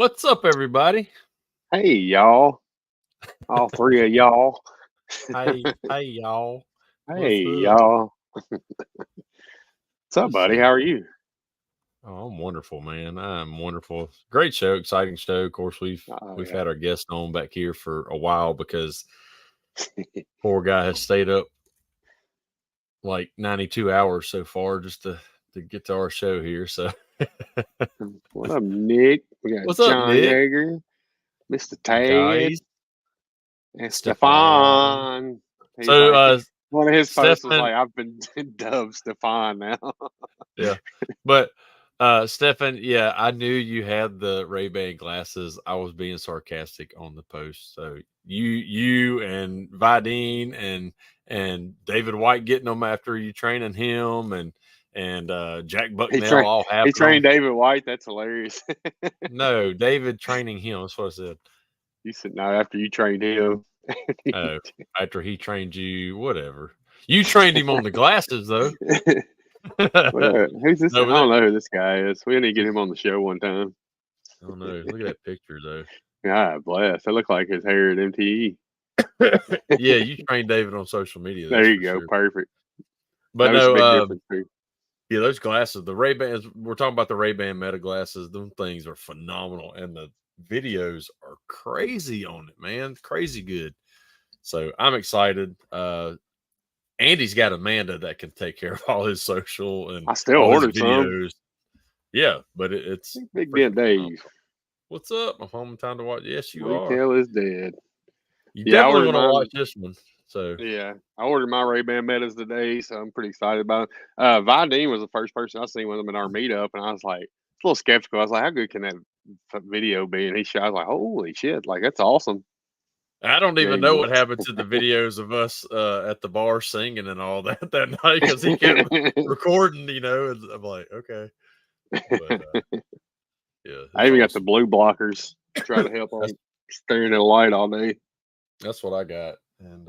What's up, everybody? Hey, y'all. All three of y'all. Hey, y'all. Hey, What's up? y'all. What's up, Let's buddy? see. How are you? Oh, I'm wonderful, man. I'm wonderful. Great show, exciting show. Of course, we've Oh, we've yeah. had our guest on back here for a while because poor guy has stayed up like 92 hours so far just to get to our show here. So, What up, Nick? We got what's up, John Nick? Yeager, Mr. Tad, Guys, and Stefan. Stefan. He's So, like, one of his posts was Stefan, like, I've been dubbed Stefan now. yeah, but Stefan, yeah, I knew you had the Ray-Ban glasses. I was being sarcastic on the post. So you and Vidine and David White getting them after you training him and Jack he Bucknell trained all he having them. trained David White. That's hilarious. No, David training him. That's what I said. You said, no, after you trained him. Oh, after he trained you, whatever. You trained him on the glasses though. Who's this? I No, but don't know who this guy is. We need to get him on the show one time. I don't know. Look at that picture though. God bless. That looked like his hair at MTE. Yeah, you trained David on social media. There That's you for go. sure. Perfect. But Notice a no, big difference too. yeah, those glasses, the Ray Bans. We're talking about the Ray Ban Meta glasses. Them things are phenomenal, and the videos are crazy on it, man. Crazy good. So I'm excited. Andy's got Amanda that can take care of all his social and I still all his ordered some. videos. Yeah, but it's Big freaking Dent phenomenal. Dave. What's up? I'm home in time to watch. Yes, you are. Retail is dead. You Yeah, I definitely ordered want to mine. watch this one. So Yeah, I ordered my Ray-Ban Metas today, so I'm pretty excited about it. Vidine was the first person I seen with them in our meetup, and I was like, a little skeptical. I was like, how good can that video be? And I was like, holy shit, like that's awesome. I don't even And know what happened to the videos of us at the bar singing and all that night because he kept recording, and I'm like, okay. But yeah, I it's even got the awesome. blue blockers to try to help on staring at a light all day. That's what I got. And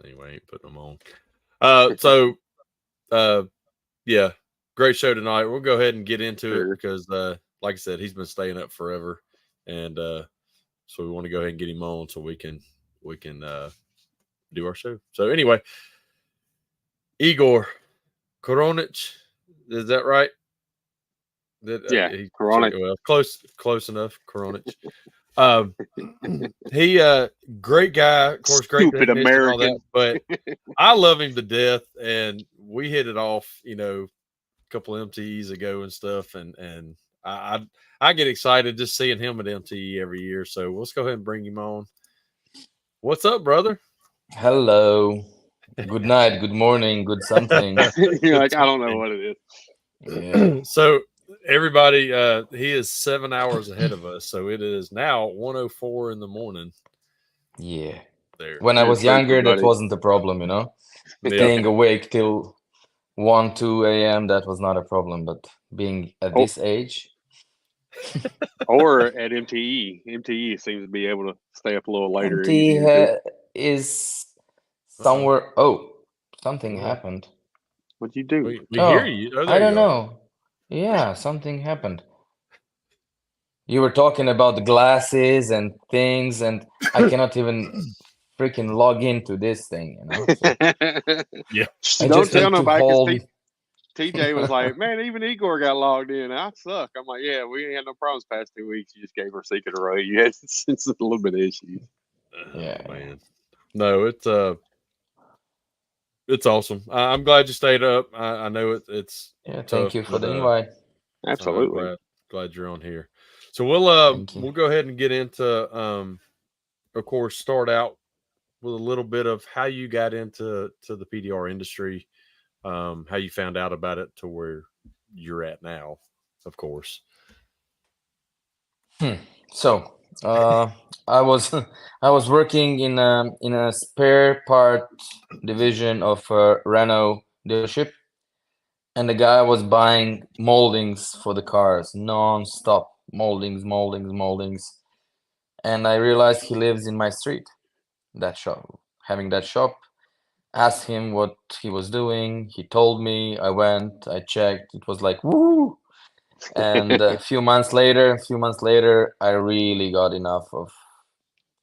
anyway, ain't putting them on. So yeah, great show tonight. We'll go ahead and get into it because like I said, he's been staying up forever. And so we want to go ahead and get him on so we can do our show. So anyway, Igor Koronic, is that right? Yeah, Koronic. Well, close enough. Koronic. He great guy, of course, great Stupid definition and all that. American. But I love him to death, and we hit it off, a couple MTEs ago and stuff, and I get excited just seeing him at MTE every year. So let's go ahead and bring him on. What's up, brother? Hello. Good night, good morning, good something. You're like, I don't know what it is. Yeah. So everybody, he is 7 hours ahead of us. So it is now 1:04 in the morning. Yeah. There. When I was younger, that buddy. wasn't a problem, Yeah. Staying awake till 1, 2 a.m., that was not a problem. But being at this age, Or at MTE. MTE seems to be able to stay up a little later empty easier too. is somewhere. Oh, something Uh-oh. happened. What'd you do? We hear you. Oh, there I don't you are. know. Yeah, something happened. You were talking about the glasses and things, and I cannot even freaking log into this thing, So Yeah. I Don't just tell need to nobody because hold. TJ was like, man, even Igor got logged in. I suck. I'm like, yeah, we ain't had no problems past 2 weeks. You just gave her secret away. You had it's a little bit of issues. Yeah. Oh, man. No, it's awesome. I'm glad you stayed up. I know it's Yeah, tough, thank you for the but invite. Absolutely. glad you're on here. So we'll go ahead and get into of course start out with a little bit of how you got into the PDR industry, how you found out about it to where you're at now, of course. So, I was I was working in a spare part division of a Renault dealership, and the guy was buying moldings for the cars non-stop, moldings, and I realized he lives in my street. Having that shop, asked him what he was doing. He told me. I went, I checked. It was like, woo! And a few months later, I really got enough of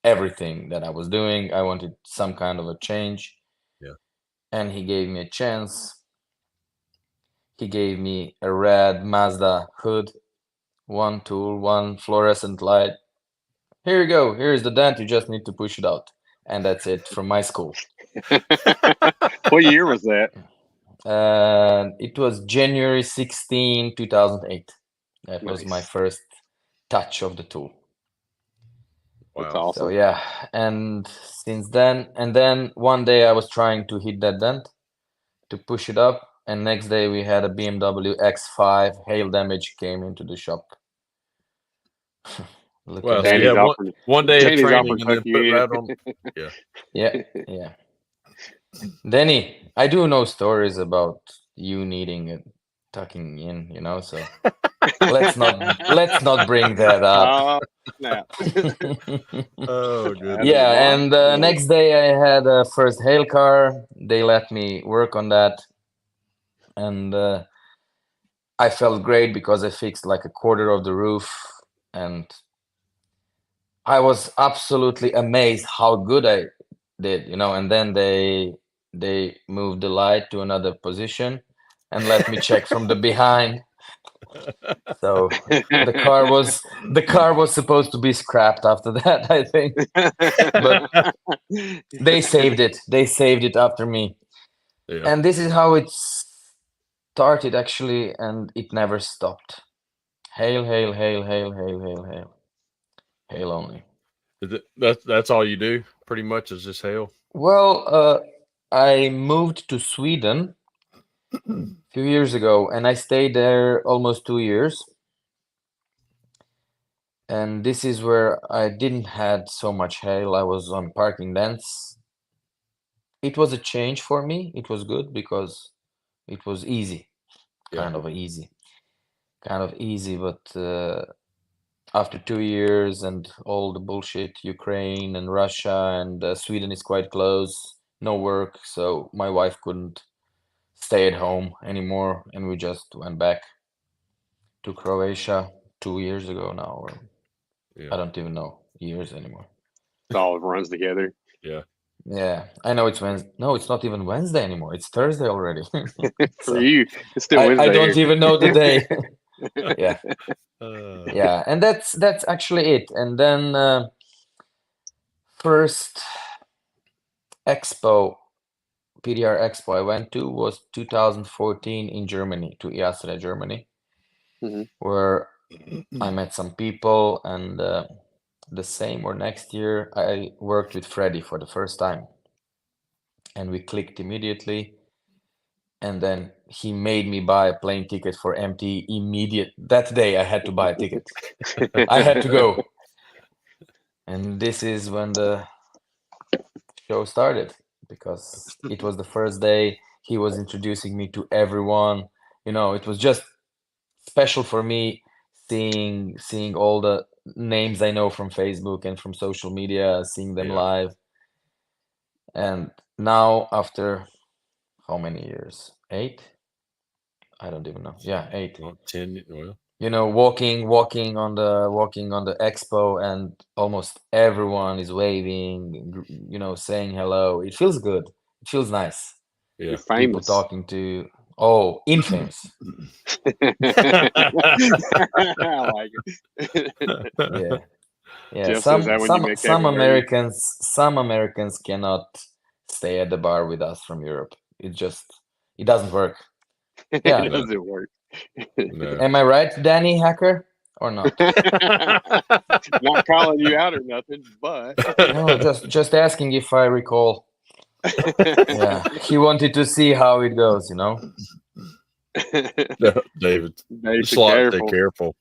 everything that I was doing. I wanted some kind of a change. Yeah. And he gave me a chance. He gave me a red Mazda hood, one tool, one fluorescent light. Here you go. Here's the dent. You just need to push it out. And that's it from my school. What year was that? It was January 16, 2008. That was my Nice. first touch of the tool. That's Wow. So awesome. yeah, and since then, and then one day I was trying to hit that dent to push it up, and next day we had a BMW X5 hail damage came into the shop. Look Well, at so that. you have Danny's one day of Danny's training offering and then tuck put you right in. on. Yeah. Yeah, yeah. Danny, I do know stories about you needing it tucking in, you know, so let's not bring that up. Oh, snap. Oh That's goodness. Yeah, why. and next day I had a first hail car. They let me work on that, and I felt great because I fixed like a quarter of the roof, and I was absolutely amazed how good I did, you know. And then they moved the light to another position and let me check from the behind. So the car was supposed to be scrapped after that, I think. But they saved it. They saved it after me. Yeah. And this is how it started actually, and it never stopped. Hail, hail, hail, hail, hail, hail, hail. Hail only. That's all you do pretty much is just hail. Well, I moved to Sweden a few years ago, and I stayed there almost 2 years. And this is where I didn't had so much hail. I was on parking dents. It was a change for me. It was good because it was easy, Yeah. kind of easy, But after 2 years and all the bullshit, Ukraine and Russia and Sweden is quite close, no work, so my wife couldn't stay at home anymore, and we just went back to Croatia 2 years ago now, or I Yeah. don't even know years anymore. It all runs together. Yeah. Yeah, I know it's Wednesday. No, it's not even Wednesday anymore. It's Thursday already. For So you, it's still I Wednesday don't here. even know the day. Yeah, Uh, yeah, and that's actually it. And then first expo, PDR expo I went to was 2014 in Germany, to IASRE, Germany, Mhm. where I met some people, and the same or next year I worked with Freddie for the first time, and we clicked immediately. And then he made me buy a plane ticket for MT immediate. That day I had to buy a ticket. I had to go. And this is when the show started, because it was the first day he was introducing me to everyone. You know, it was just special for me seeing all the names I know from Facebook and from social media, seeing them Yeah. live. And now after how many years? 8? I don't even know. Yeah, 8. Well, 10. Well, You know, walking on the expo, and almost everyone is waving, you know, saying hello. It feels good. It feels nice. yeah. You're People famous. talking to, oh, infamous. I like it. Yeah. Yeah, Jeff says that when you met Kevin Murray. Some Americans cannot stay at the bar with us from Europe. It doesn't work. Yeah. It doesn't work. No. Am I right, Danny Hacker, or not? Not calling you out or nothing, but No, just asking if I recall. Yeah, he wanted to see how it goes, you know. No, David. Dave, be Slot, stay careful. careful.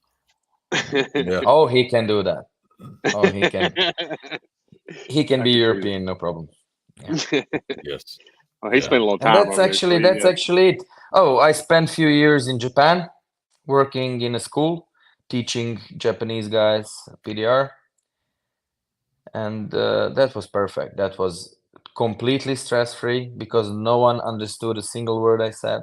Yeah. Oh, he can do that. Oh, he can. He can I be can see European, no problem. that. Yes. Well, he Yeah. spent a little And time over there, so he that's does. actually it. Oh, I spent few years in Japan working in a school teaching Japanese guys PDR, and that was perfect. That was completely stress-free because no one understood a single word I said.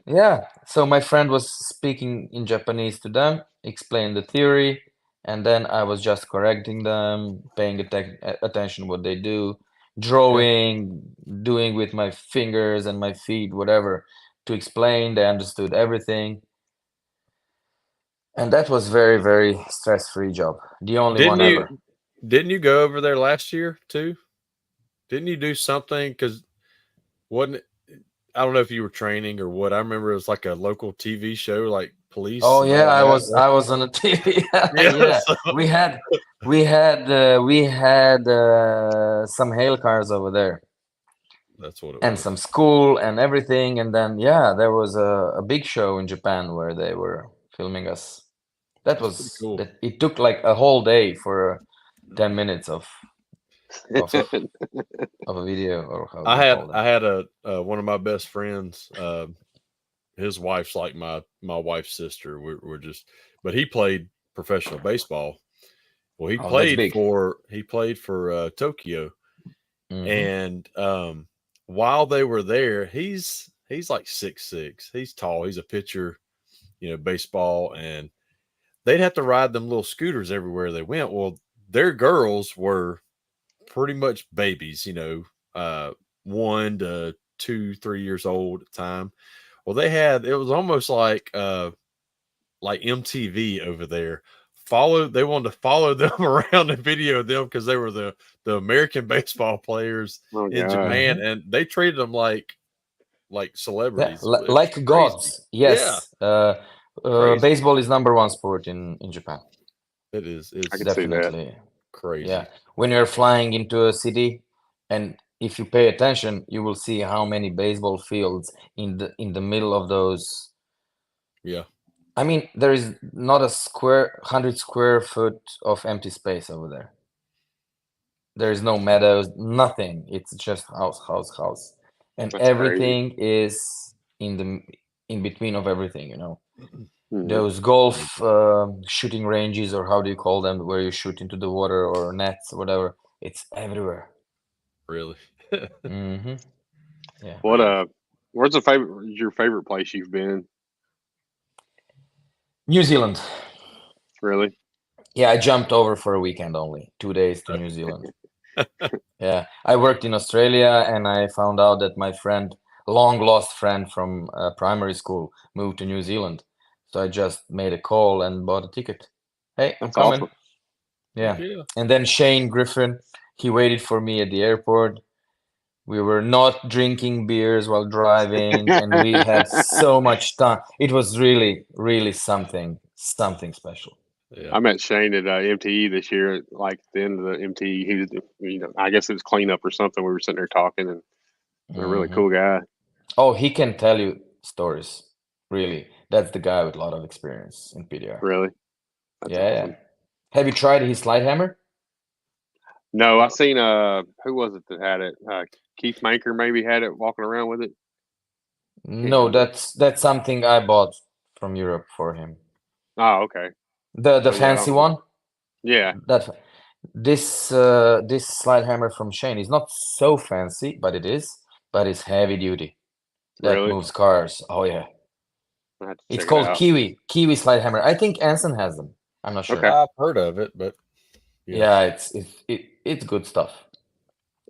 Yeah. So my friend was speaking in Japanese to them, explained the theory, and then I was just correcting them, paying attention what they do, drawing, doing with my fingers and my feet, whatever, to explain. They understood everything. And that was very, very stress-free job. The only Didn't one ever. Didn't you go over there last year too? Didn't you do something? Because wasn't it, I don't know if you were training or what. I remember it was like a local TV show, like police. Oh and yeah, all I was on the TV. Yeah, Yeah, so- we had some hail cars over there that's what it and was. some school and everything. And then yeah, there was a big show in Japan where they were filming us. That That's pretty was cool. that. It took like a whole day for 10 minutes of a video, or how do you call I that? had a one of my best friends. His wife's like my wife's sister. We're just, but he played professional baseball. Well, Oh, that's big. he played for Tokyo, Mhm. and while they were there, he's like 6'6". He's tall. He's a pitcher, baseball, and they'd have to ride them little scooters everywhere they went. Well, their girls were pretty much babies, 1 to 2, 3 years old at the time. Well, it was almost like MTV over there. They wanted to follow them around and video them because they were the American baseball players Oh, in God. Japan, and they treated them like Yeah, celebrities. It was like crazy. gods. Yes. Crazy. Baseball is #1 sport in Japan. It is. I It's can see that. Definitely. crazy. Yeah. When you're flying into a city, and if you pay attention, you will see how many baseball fields in the middle of those. Yeah. I mean, there is not a 100 square foot of empty space over there. There is no meadows, nothing. It's just house. And That's crazy. everything is in between of everything, Mhm. Those golf shooting ranges, or how do you call them, where you shoot into the water or nets or whatever. It's everywhere. Really. Hmm. Yeah. What where's your favorite place you've been? New Zealand. Really? Yeah, I jumped over for a weekend only, 2 days to New Zealand. Yeah, I worked in Australia, and I found out that my friend, long lost friend from primary school, moved to New Zealand. So I just made a call and bought a ticket. Hey, I'm That's coming. awesome. Yeah. Yeah. And then Shane Griffin, he waited for me at the airport. We were not drinking beers while driving, and we had so much time. It was really, really something special. Yeah. I met Shane at MTE this year. Like at the end of the MTE, he was, I guess it was cleanup or something. We were sitting there talking, and a really Mhm. cool guy. Oh, he can tell you stories. Really, that's the guy with a lot of experience in PDR. Really? That's Yeah, awesome. yeah. Have you tried his slide hammer? No, I seen who was it that had it? Keith Manker maybe had it walking around with it. No, remember. that's something I bought from Europe for him. Oh, okay. The So, yeah, I fancy don't know. one. Yeah. This slide hammer from Shane is not so fancy, but it's heavy duty. That Really? moves cars. Oh yeah. I have to It's check it called out. Kiwi slide hammer. I think Anson has them. I'm not sure. Okay. I've heard of it, but Yeah, it's good stuff.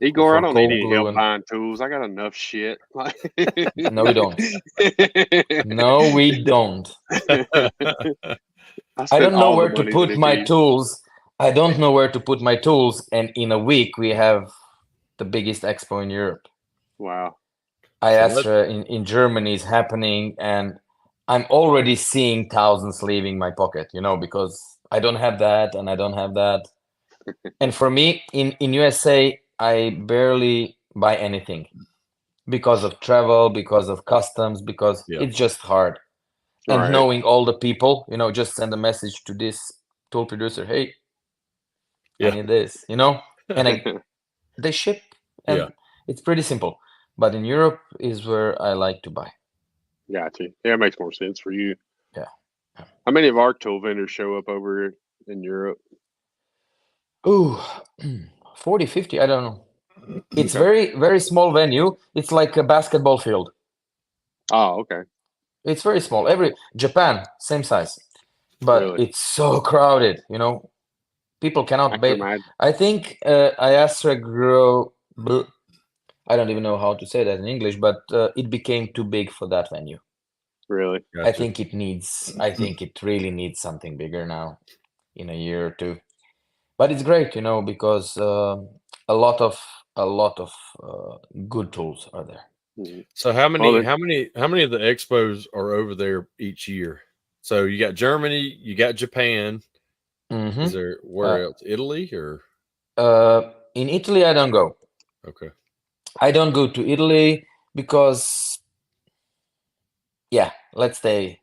Igor, For I don't need cold any glue help and- buying tools. I got enough shit. No, we don't. No, we don't. I don't know where to put my tools. I don't know where to put my tools, and in a week we have the biggest expo in Europe. Wow. IASRE in Germany is happening, and I'm already seeing thousands leaving my pocket, because I don't have that and I don't have that. And for me, in USA, I barely buy anything because of travel, because of customs, because Yeah. it's just hard. And Right. knowing all the people, just send a message to this tool producer, hey, I Yeah. need this, and they ship, and Yeah. it's pretty simple. But in Europe is where I like to buy. Gotcha. Yeah, it makes more sense for you. Yeah. How many of our tool vendors show up over in Europe? Ooh, 40, 50, I don't know. It's Okay. very, very small venue. It's like a basketball field. Oh, okay. It's very small. Japan, same size, but Really? it's so crowded. People I cannot can pay. imagine. I think IASRE I don't even know how to say that in English, but it became too big for that venue. Really? I think it really needs something bigger now in a year or two. But it's great, because a lot of good tools are there. Mhm. So how Well, many then- how many how many of the expos are over there each year? So you got Germany, you got Japan. Mhm. Is there where else? Italy or In Italy, I don't go. okay? I don't go to Italy because, yeah, let's stay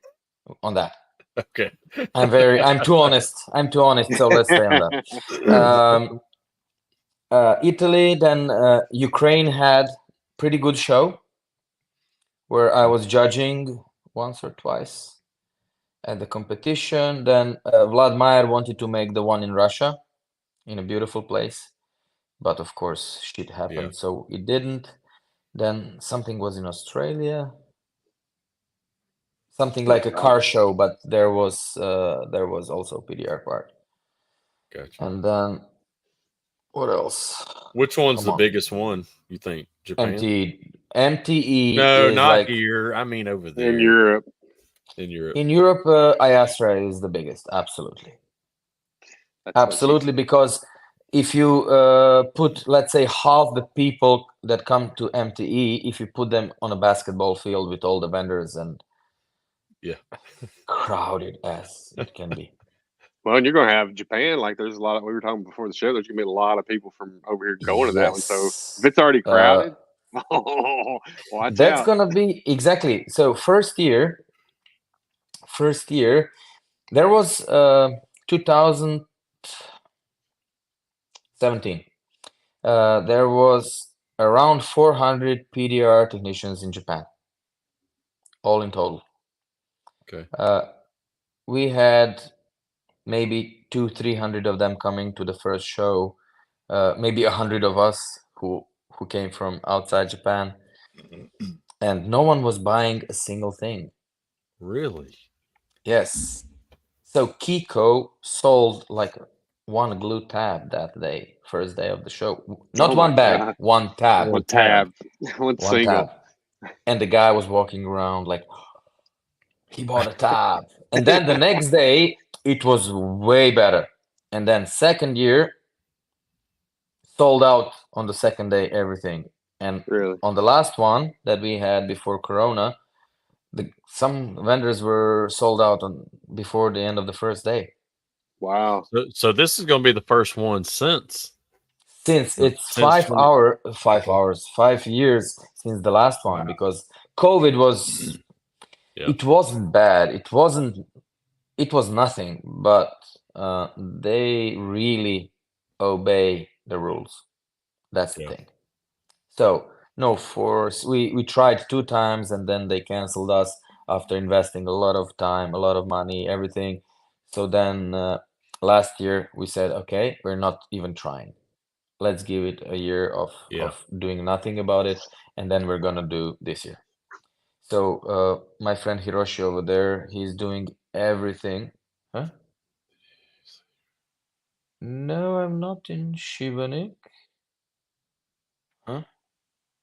on that. Okay. I'm too honest. So let's stay on that. Italy, then Ukraine had pretty good show where I was judging once or twice at the competition. Then Vlad Meyer wanted to make the one in Russia, in a beautiful place, but of course shit happened, so it didn't. Then something was in Australia, something like a car show, but there was also PDR part. Gotcha. And then what else? Which one's Come the on. biggest one, you think? Japan? MTE No, is not like here. I mean over there. in Europe. In Europe. in Europe, IASRE is the biggest, absolutely. That's what she Absolutely, because if you put, let's say, half the people that come to MTE, if you put them on a basketball field with all the vendors, and Yeah. crowded as it can be. Well, and you're going to have Japan. Like, there's a lot of, we were talking before the show, there's going to be a lot of people from over here going to that one. So if it's already crowded, watch That's out. gonna be exactly. So first year, there was 2017. There was around 400 PDR technicians in Japan, all in total. Okay. We had maybe 200-300 of them coming to the first show, maybe 100 of us who came from outside Japan, and no one was buying a single thing. Really? Yes. So Kiko sold like one glue tab that day, first day of the show. Not Oh one my bag, God. one tab. One tab. One One single. tab. And the guy was walking around like he bought a tab. And then the next day it was way better. And then second year sold out on the second day, everything. And Really? on the last one that we had before Corona, some vendors were sold out before the end of the first day. Wow. So this is going to be the first one since It's 5 years since the last one, because COVID was, it wasn't bad. It was nothing, but they really obey the rules. That's the thing. So no force. We tried 2 times and then they canceled us after investing a lot of time, a lot of money, everything. So then last year we said, okay, we're not even trying. Let's give it a year of doing nothing about it, and then we're gonna do this year. So my friend Hiroshi over there, he's doing everything. Huh? No, I'm not in Shivanik. Huh?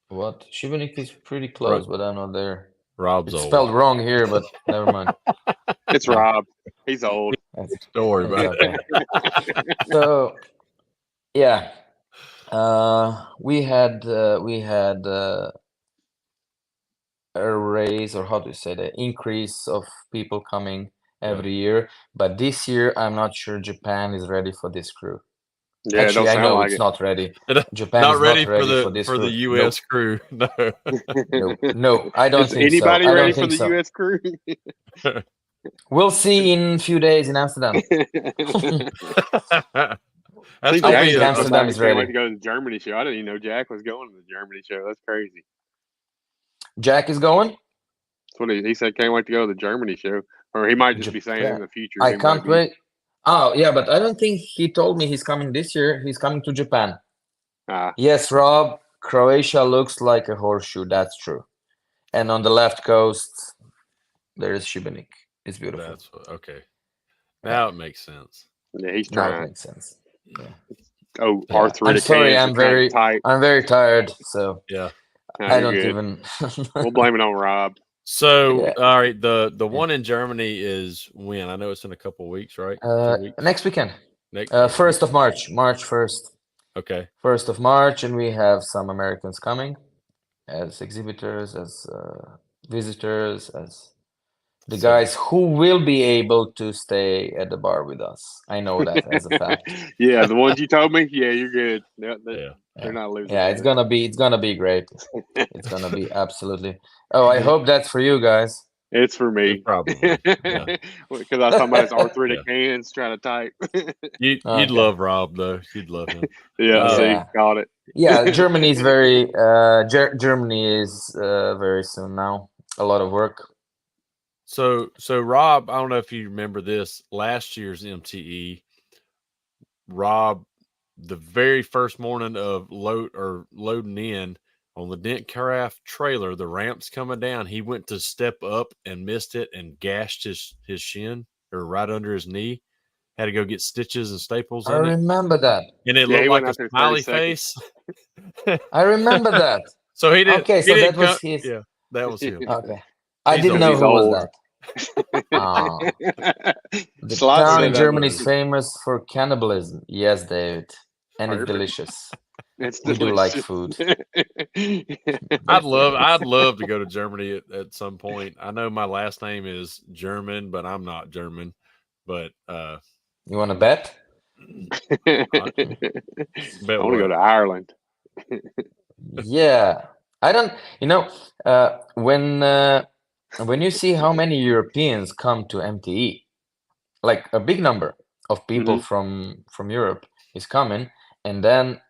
What? Shivanik is pretty close, but I'm not there. Rob's It's old. spelled wrong here, but never mind. It's Rob. He's old. Don't worry about it. So yeah, we had a raise, or how to say, the increase of people coming every year, but this year I'm not sure Japan is ready for this crew. Yeah, Actually, it don't I sound know like it's it. not ready. Japan Not is ready not ready for this the crew. U.S. crew. No. No, I don't Is think so. anybody I ready don't for think the so. U.S. crew? We'll see in a few days in Amsterdam. That's I gonna think be Amsterdam is Can't wait ready. to go to the Germany show. I didn't even know Jack was going to the Germany show. That's crazy. Jack is going? That's what he said. Can't wait to go to the Germany show. Or he might just be saying in the future. I can't wait. Oh, yeah, but I don't think he told me he's coming this year. He's coming to Japan. Yes, Rob, Croatia looks like a horseshoe. That's true. And on the left coast, there is Šibenik. It's beautiful. That's okay. Now it makes sense. Yeah, he's Now it trying. makes sense. Yeah. Oh, Yeah. arthritic I'm sorry. hands I'm are kind very of tight. I'm very tired. So Yeah. No, I you're don't good. even. We'll blame it on Rob. So, Yeah. all right, the one in Germany is when? I know it's in a couple of weeks, right? 2 weeks. Next weekend. Next 1st of March. March 1st. Okay. 1st of March, and we have some Americans coming as exhibitors, as visitors, as the guys who will be able to stay at the bar with us. I know that as a fact. Yeah, the ones you told me. Yeah, you're good. They're Yeah. not losing. Yeah, it's gonna be great. It's gonna be absolutely. Oh, I hope that's for you guys. It's for me. Probably. Yeah. Because I was talking about his arthritic hands trying to type. You'd Okay. love Rob though. You'd love him. Yeah, see, Yeah. got it. Yeah, Germany is very. Germany is very soon now. A lot of work. So Rob, I don't know if you remember this last year's MTE. Rob, the very first morning of loading in on the Dent Craft trailer, the ramp's coming down. He went to step up and missed it and gashed his shin or right under his knee. Had to go get stitches and staples I in it. remember that. And it Yeah, he looked like went a out there 30 smiley seconds. face. I remember that. So he didn't. Okay, he so didn't that was come- his. Yeah, that was him. Okay, I He's didn't old. know He's who was old. that. The Slot town said in that Germany was- is famous for cannibalism. Yes, David, and it's Perfect. delicious. It's We do like delicious. food. I'd love to go to Germany at some point. I know my last name is German, but I'm not German. But You want to bet? I want to go to Ireland. Yeah, I don't. When you see how many Europeans come to MTE, like a big number of people from Europe is coming, and then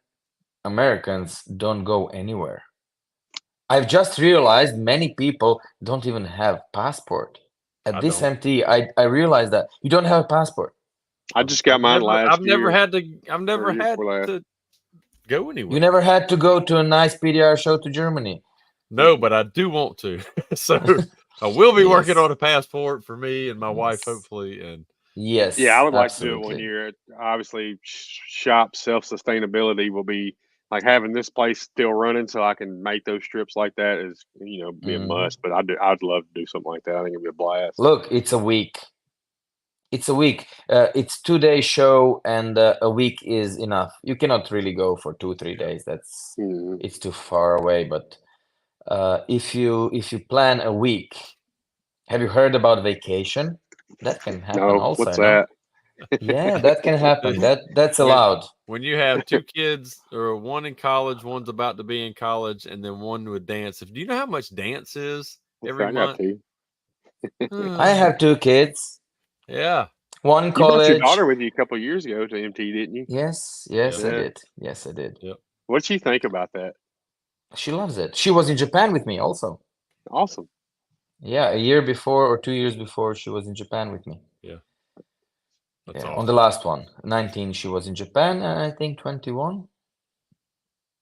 Americans don't go anywhere. I've just realized many people don't even have passport. At this MTE, I realized that you don't have a passport. I just got mine last I've never year. had to go anywhere. You never had to go to a nice PDR show to Germany. No, but I do want to. So I will be working Yes. on a passport for me and my wife, Yes. hopefully. And Yes. Yeah, I would like absolutely. to do it one year. Obviously, shop self-sustainability will be like having this place still running, so I can make those trips like that is be a must. But I'd love to do something like that. I think it'd be a blast. Look, it's a week. It's a week. It's 2-day show, and a week is enough. You cannot really go for 2-3 days. That's it's too far away. But if you plan a week, have you heard about vacation? That can happen No, also. what's no? that? Yeah, that can happen. That's allowed. when you have two kids, or one in college, one's about to be in college, and then one with dance. Do you know how much dance is every I month? got two. I have 2 kids. Yeah. One You brought college. your daughter with you a couple of years ago to MT, didn't you? Yes, I Yeah. did. Yes, I did. Yep. What'd she think about that? She loves it. She was in Japan with me also. Awesome. Yeah, a year before or 2 years before, she was in Japan with me. That's Yeah, awesome. on the last one. 19, she was in Japan, and I think 21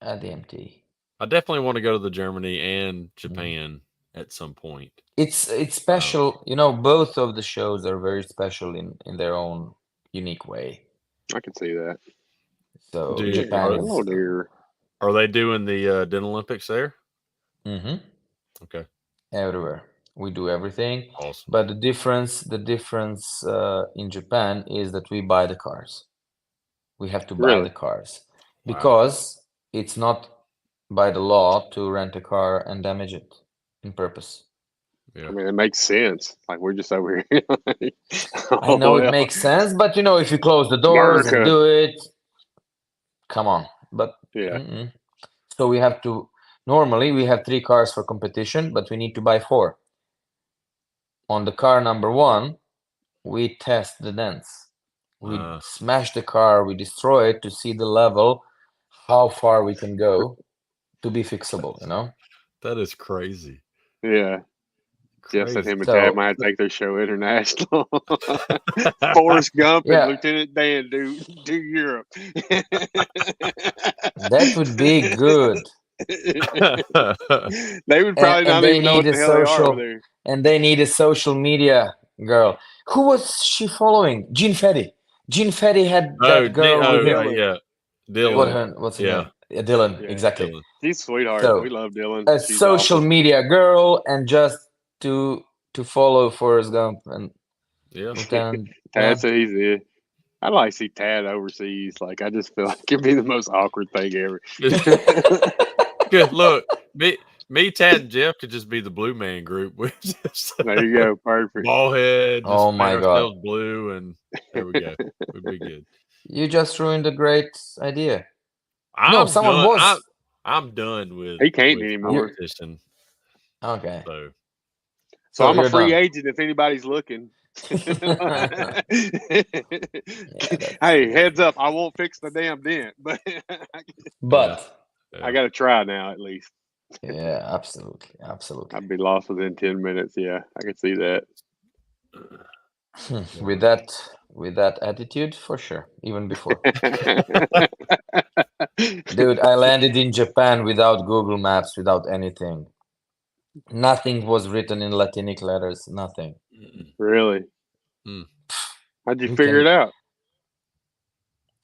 at the MT. I definitely want to go to the Germany and Japan at some point. It's special. Both of the shows are very special in their own unique way. I can see that. So Dude, Japan is Hello, dear. Are they doing the Dental Olympics there? Okay. everywhere. We do everything. Awesome. But the difference in Japan is that we buy the cars. We have to buy Really? the cars Wow. because it's not by the law to rent a car and damage it in purpose. Yeah. I mean, it makes sense. Like we're just over here. I know it makes sense, but if you close the doors and America. do it, come on. But Yeah. so we have to. Normally, we have 3 cars for competition, but we need to buy 4. On the car number 1, we test the dents. We smash the car, we destroy it to see the level, how far we can go to be fixable. That is crazy. Yeah. Jeff said Crazy. him and So- Dad might take their show international. Forrest Gump Yeah. and Lieutenant Dan do Europe. That would be good. They would probably not they even know what need the a hell they are social, over there. and they need a social media girl. Who was she following? Jean Fetty. Jean Fetty had that girl with him. Dylan. yeah, Dylan. What's her Yeah, name? Dylan, Yeah. exactly. Dylan. She's a sweetheart. So We love Dylan. a She's social awesome. media girl, and just to follow Forrest Gump and Yeah. Lieutenant. Tad said he's it. I'd like to see Tad overseas. Like, I just feel like it'd be the most awkward thing ever. Good. Look, me, Tad, and Jeff could just be the Blue Man Group. We just There you go. Perfect. ball head. Just Oh paint my God. ourselves blue, and there we go. We'd be good. You just ruined a great idea. I'm someone done. was. I'm done with. He can't with anymore. competition. Okay. So I'm a you're free done. agent if anybody's looking. Yeah, Hey, heads up, I won't fix the damn dent, but but I got to try now at least. yeah, absolutely. I'd be lost within 10 minutes. Yeah, I can see that. With that attitude, for sure. Even before. Dude, I landed in Japan without Google Maps, without anything. Nothing was written in Latinic letters. Nothing. Really? Mm. How'd you You figure it out?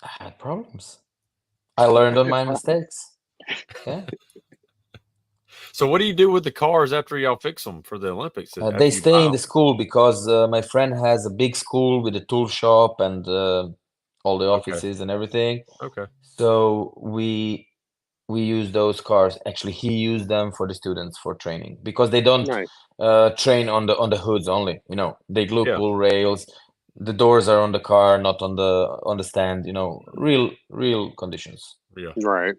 I had problems. I learned on my mistakes. Yeah. So what do you do with the cars after y'all fix them for the Olympics? After They you stay buy in them? the school because my friend has a big school with a tool shop and all the Okay. offices and everything. Okay. So we use those cars. Actually, he used them for the students for training because they don't Nice. train on the hoods only. They glue Yeah. pull rails. The doors are on the car, not on the stand. Real conditions. Yeah. Right.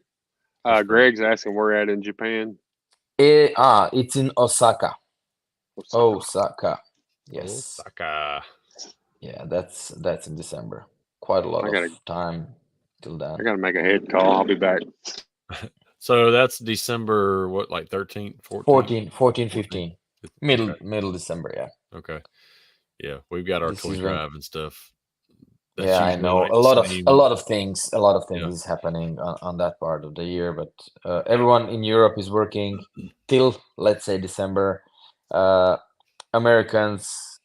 That's cool. Greg's asking where at in Japan. It's in Osaka. Osaka. Yes. Osaka. Yeah, that's in December. Quite a lot of time till then. I got to make a head call. I'll be back. So that's December, what, like 13th, 14th? 14, 15. Middle December, yeah. Okay. Yeah, we've got our This toy is when- drive and stuff. That's Yeah, I usually know like a the lot same- of things Yeah. is happening on that part of the year, but everyone in Europe is working till, let's say, December. Americans,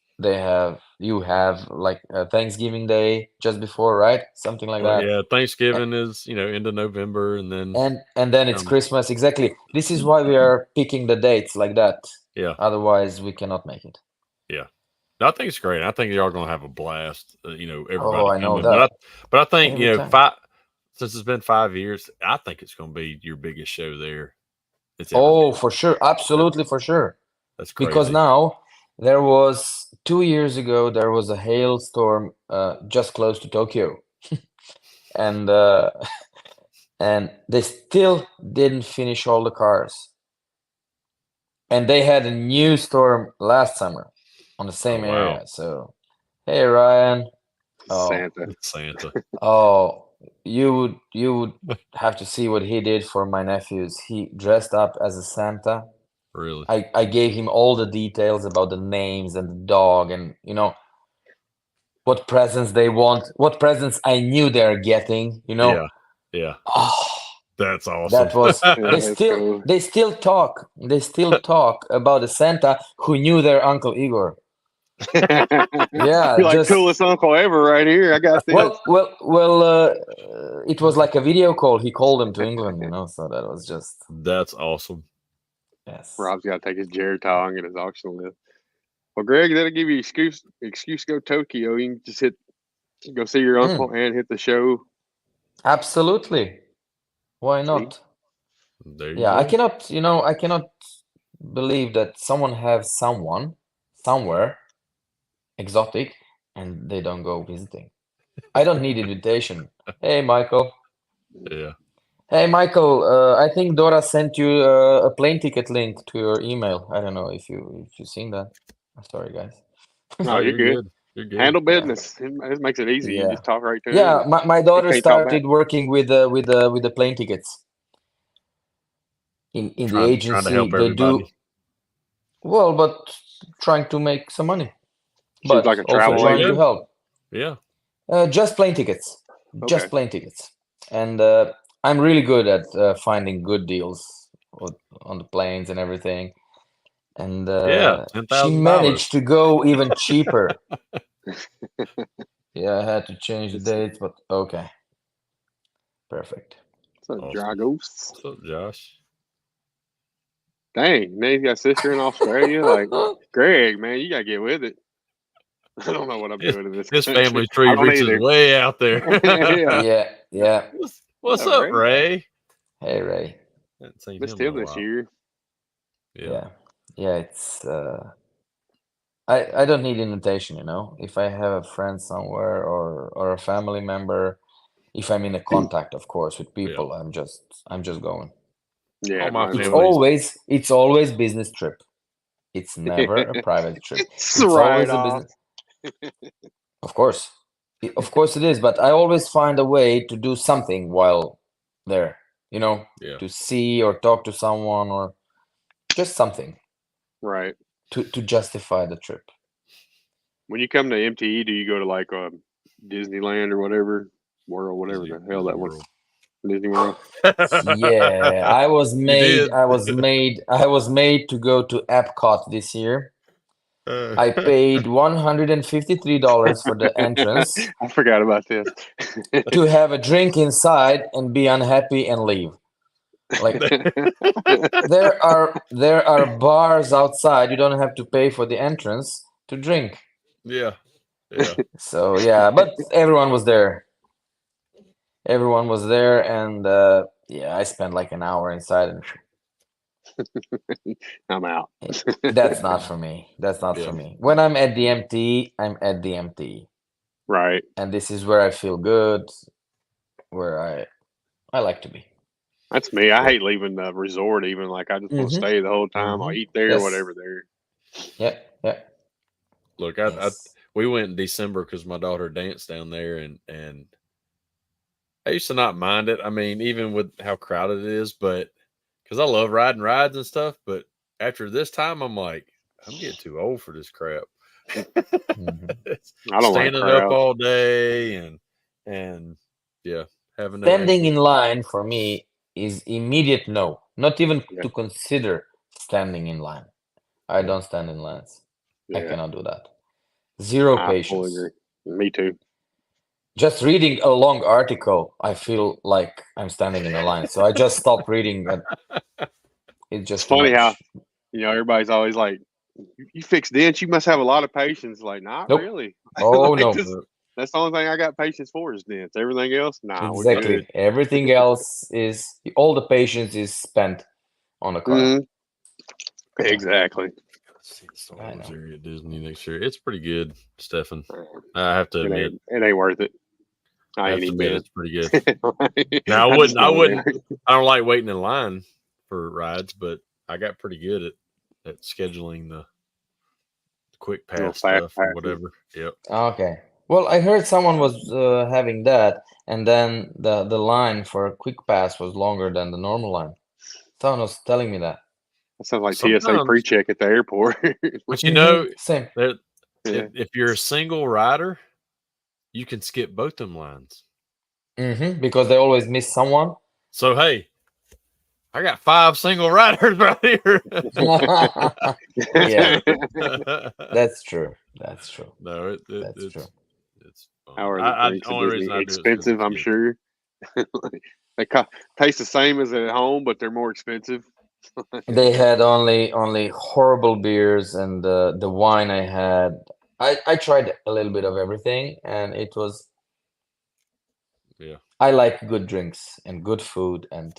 you have like Thanksgiving Day just before, right? Something like that. Yeah, Thanksgiving is, into November, and then And then it's Christmas. Exactly. This is why we are picking the dates like that. Yeah. Otherwise, we cannot make it. Yeah. No, I think it's great. I think y'all are going to have a blast. Everybody. I know coming. that. But I think Every time. since it's been 5 years, I think it's going to be your biggest show there. It's ever Oh, been. for sure. Absolutely, for sure. That's crazy. Because now there was 2 years ago, there was a hailstorm just close to Tokyo. and they still didn't finish all the cars. And they had a new storm last summer on the same wow. area. So, hey, Ryan. Santa. Oh, you would have to see what he did for my nephews. He dressed up as a Santa. Really? I gave him all the details about the names and the dog and what presents they want, what presents I knew they're getting, Yeah. Oh, that's awesome. that was Cool. they still talk about the Santa who knew their Uncle Igor. Yeah, you're like coolest uncle ever right here. I got this. Well, it was like a video call. He called him to England, so that was just. That's awesome. Yes. Rob's got to take his Geritol and his auction list. Well, Greg, that'll give you excuse to go to Tokyo. You can just go see your uncle and hit the show. Absolutely. Why not? There you Yeah, go. I cannot believe that someone has someone somewhere exotic and they don't go visiting. I don't need invitation. Hey, Michael. Yeah. Hey, Michael. I think Dora sent you a plane ticket link to your email. I don't know if you've seen that. Sorry, guys. No, you're good. You're good. Handle business. It makes it easy. Yeah. You just talk right to Yeah, him. my daughter can't talk started working with the plane tickets. In the agency, trying to help they everybody. do well, but trying to make some money. She's But like a also travel trying to agent. help. Yeah. Just plane tickets. Just Okay. plane tickets. And I'm really good at finding good deals on the planes and everything. And Yeah, she $10,000. managed to go even cheaper. Yeah, I had to change the dates, but okay. Perfect. What's up, Awesome. Dragos? What's up, Josh? Dang, now you got a sister in Australia. Like, Greg, man, you gotta get with it. I don't know what I'm doing in this His country. family I tree don't reaches either. way out there. Yeah. Yeah. What's up, up, Ray? Hey, Ray. Haven't seen Missed him in him a this while. year. Yeah. Yeah, it's I don't need invitation, you know. If I have a friend somewhere or a family member, if I'm in a contact, of course, with people, I'm just going. Yeah, All my mine It's families. always business trip. It's never a private trip. It's It's right always a off. business. Of course. Of course it is, but I always find a way to do something while there, you know, Yeah. to see or talk to someone or just something Right. to justify the trip. When you come to MTE, do you go to like Disneyland or whatever world, whatever Disney, the hell Disney that was? World. Disney World. Yeah, I was You made did. I was made to go to Epcot this year. I paid $153 for the entrance I forgot about this. to have a drink inside and be unhappy and leave. Like there are bars outside. You don't have to pay for the entrance to drink. Yeah. Yeah. So yeah, but everyone was there. Everyone was there, and yeah, I spent like an hour inside, and I'm out. that's not for me. That's not for Yeah. me. When I'm at the MT, I'm at the MT, Right. and this is where I feel good, where I like to be. That's me. I hate leaving the resort even. Like, I just want to Mm-hmm. stay the whole time. I'll eat there or Yes. whatever there. Yeah. Look, Yes. we went in December because my daughter danced down there, and I used to not mind it. I mean, even with how crowded it is, but because I love riding rides and stuff. But after this time, I'm like, I'm getting too old for this crap. Mhm. I don't like Standing up crowds. all day and yeah, having no Standing ankle. in line for me is immediate no. Not even Yeah. to consider standing in line. I Yeah. don't stand in lines. I Yeah. cannot do that. Zero I fully patience. agree. Me too. Just reading a long article, I feel like I'm standing in a line. So I just stop reading. And it's It's just too funny how, much. everybody's always like, you fix dents, you must have a lot of patience. Like, not Nope. really. Oh Like, no. that's the only thing I got patience for is dents. Everything else, nah, we're Exactly. good. Everything else is all the patience is spent on the car. Mhm. Exactly. Let's see the Star I Wars know. area at Disney next year. It's pretty good, Stefan. I have to admit, It ain't worth it. I I have ain't to even admit been. it's pretty good. Now I just know it ain't. I don't like waiting in line for rides, but I got pretty good at scheduling the quick Little pass fast stuff or passes. whatever. Yep. Okay. Well, I heard someone was having that, and then the line for a quick pass was longer than the normal line. Someone was telling me that. That sounds like TSA Sometimes, pre-check at the airport. but you know, Same. that Yeah. if you're a single rider, you can skip both them lines. Because they always miss someone. So hey, I got 5 single riders right here. Yeah, that's true. That's true. No, That's true. it's fun. How are the drinks at Only Disney? reason I do it is 'cause Expensive, it's I'm good. sure. They taste the same as at home, but they're more expensive. They had only horrible beers, and the wine I had. I tried a little bit of everything, and it was. Yeah. I like good drinks and good food, and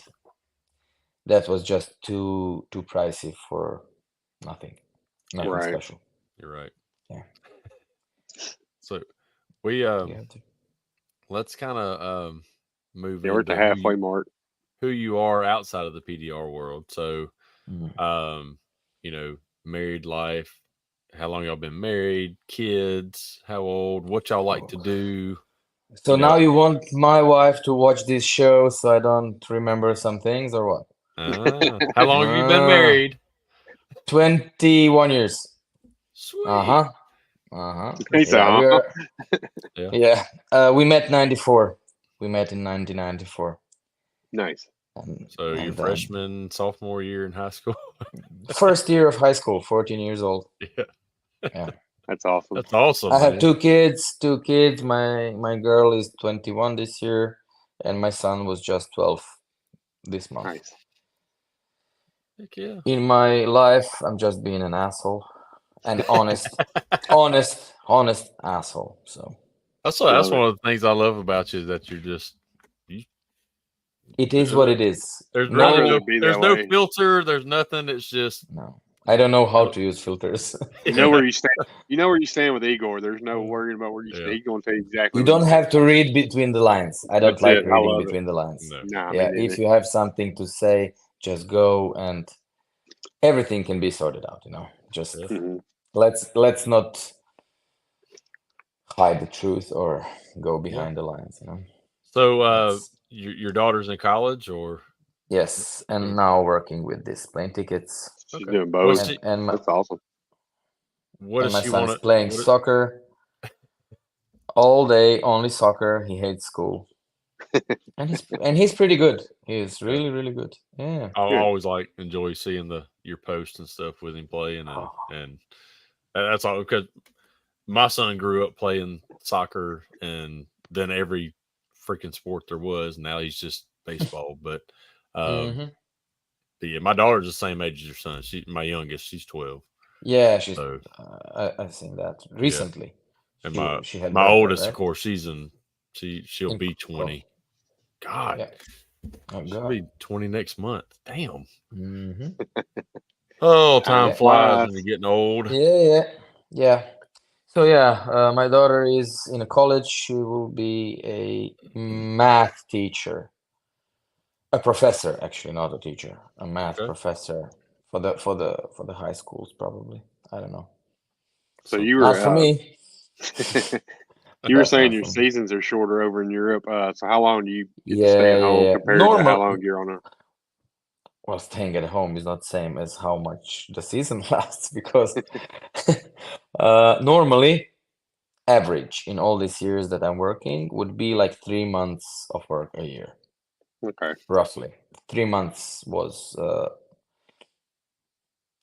that was just too pricey for nothing Right. special. You're right. Yeah. So we You have to. let's kind of move Yeah, we're at the into halfway mark. who you are outside of the PDR world. So Mm. married life, how long y'all been married, kids, how old, what y'all like to do. So You know- now you want my wife to watch this show so I don't remember some things or what? How long have you been married? 21 years. Sweet. He said, Yeah, "Uh-huh." we met 94. We met in 1994. Nice. So your freshman, sophomore year in high school. First year of high school, 14 years old. Yeah, That's awesome. that's awesome. I have man. two kids. My girl is 21 this year, and my son was just 12 this month. Nice. Heck yeah. In my life, I'm just being an asshole, and honest asshole. So That's Love one of the things I love about you is that you're just it is what it is. there's I'd rather really it be there's that no way. filter, there's nothing. It's just No, I don't know how to use filters. You know where you stand. You know where you stand with Igor. There's no worrying about where you stand. Yeah. He's going to tell you exactly. You what don't have to read between the lines. I don't That's like it. I reading love it. between the lines. No. Nah, Yeah, me if neither. you have something to say, just go, and everything can be sorted out. Just Yeah. Mhm. let's not hide the truth or go behind the lines. So That's- your daughter's in college or yes, and now working with this plane tickets, She's Okay. doing both. and my That's awesome. what does my she son is want playing soccer all day, only soccer. He hates school, and he's pretty good. He's really good. Yeah. I Good. always enjoy seeing your posts and stuff with him playing and that's all because my son grew up playing soccer and then every freaking sport there was. Now he's just baseball, but Mhm. yeah, my daughter's the same age as your son. My youngest, she's 12. Yeah, she's. So I've seen that recently. and She had my birthday, oldest, right? of course, she'll In be Cro- 20. God, Yeah. Oh she'll God. be 20 next month. Damn. hmm Oh, time Yeah. flies when you're getting old. Yeah. So yeah, my daughter is in a college. She will be a math teacher, a professor, actually, not a teacher, a math Okay. professor for the high schools, probably. I don't know. So you Not were for me. you were That's saying not your for me. seasons are shorter over in Europe. So how long do you get to Yeah, stay at home yeah. compared to how Normal. long you're on a? Well, staying at home is not same as how much the season lasts because normally average in all these years that I'm working would be like 3 months of work a year, Okay. roughly. 3 months was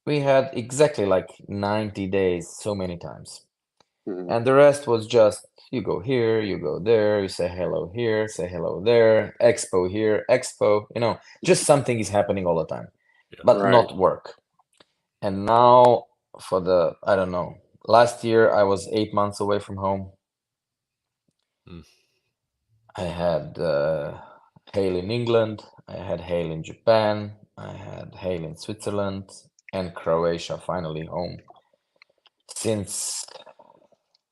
we had exactly like 90 days so many times. Mhm. And the rest was just you go here, you go there, you say hello here, say hello there, expo here, expo, just something is happening all the time, Yeah. but Right. not work. And now for I don't know, last year I was 8 months away from home. Mm. I had hail in England, I had hail in Japan, I had hail in Switzerland, and Croatia finally home since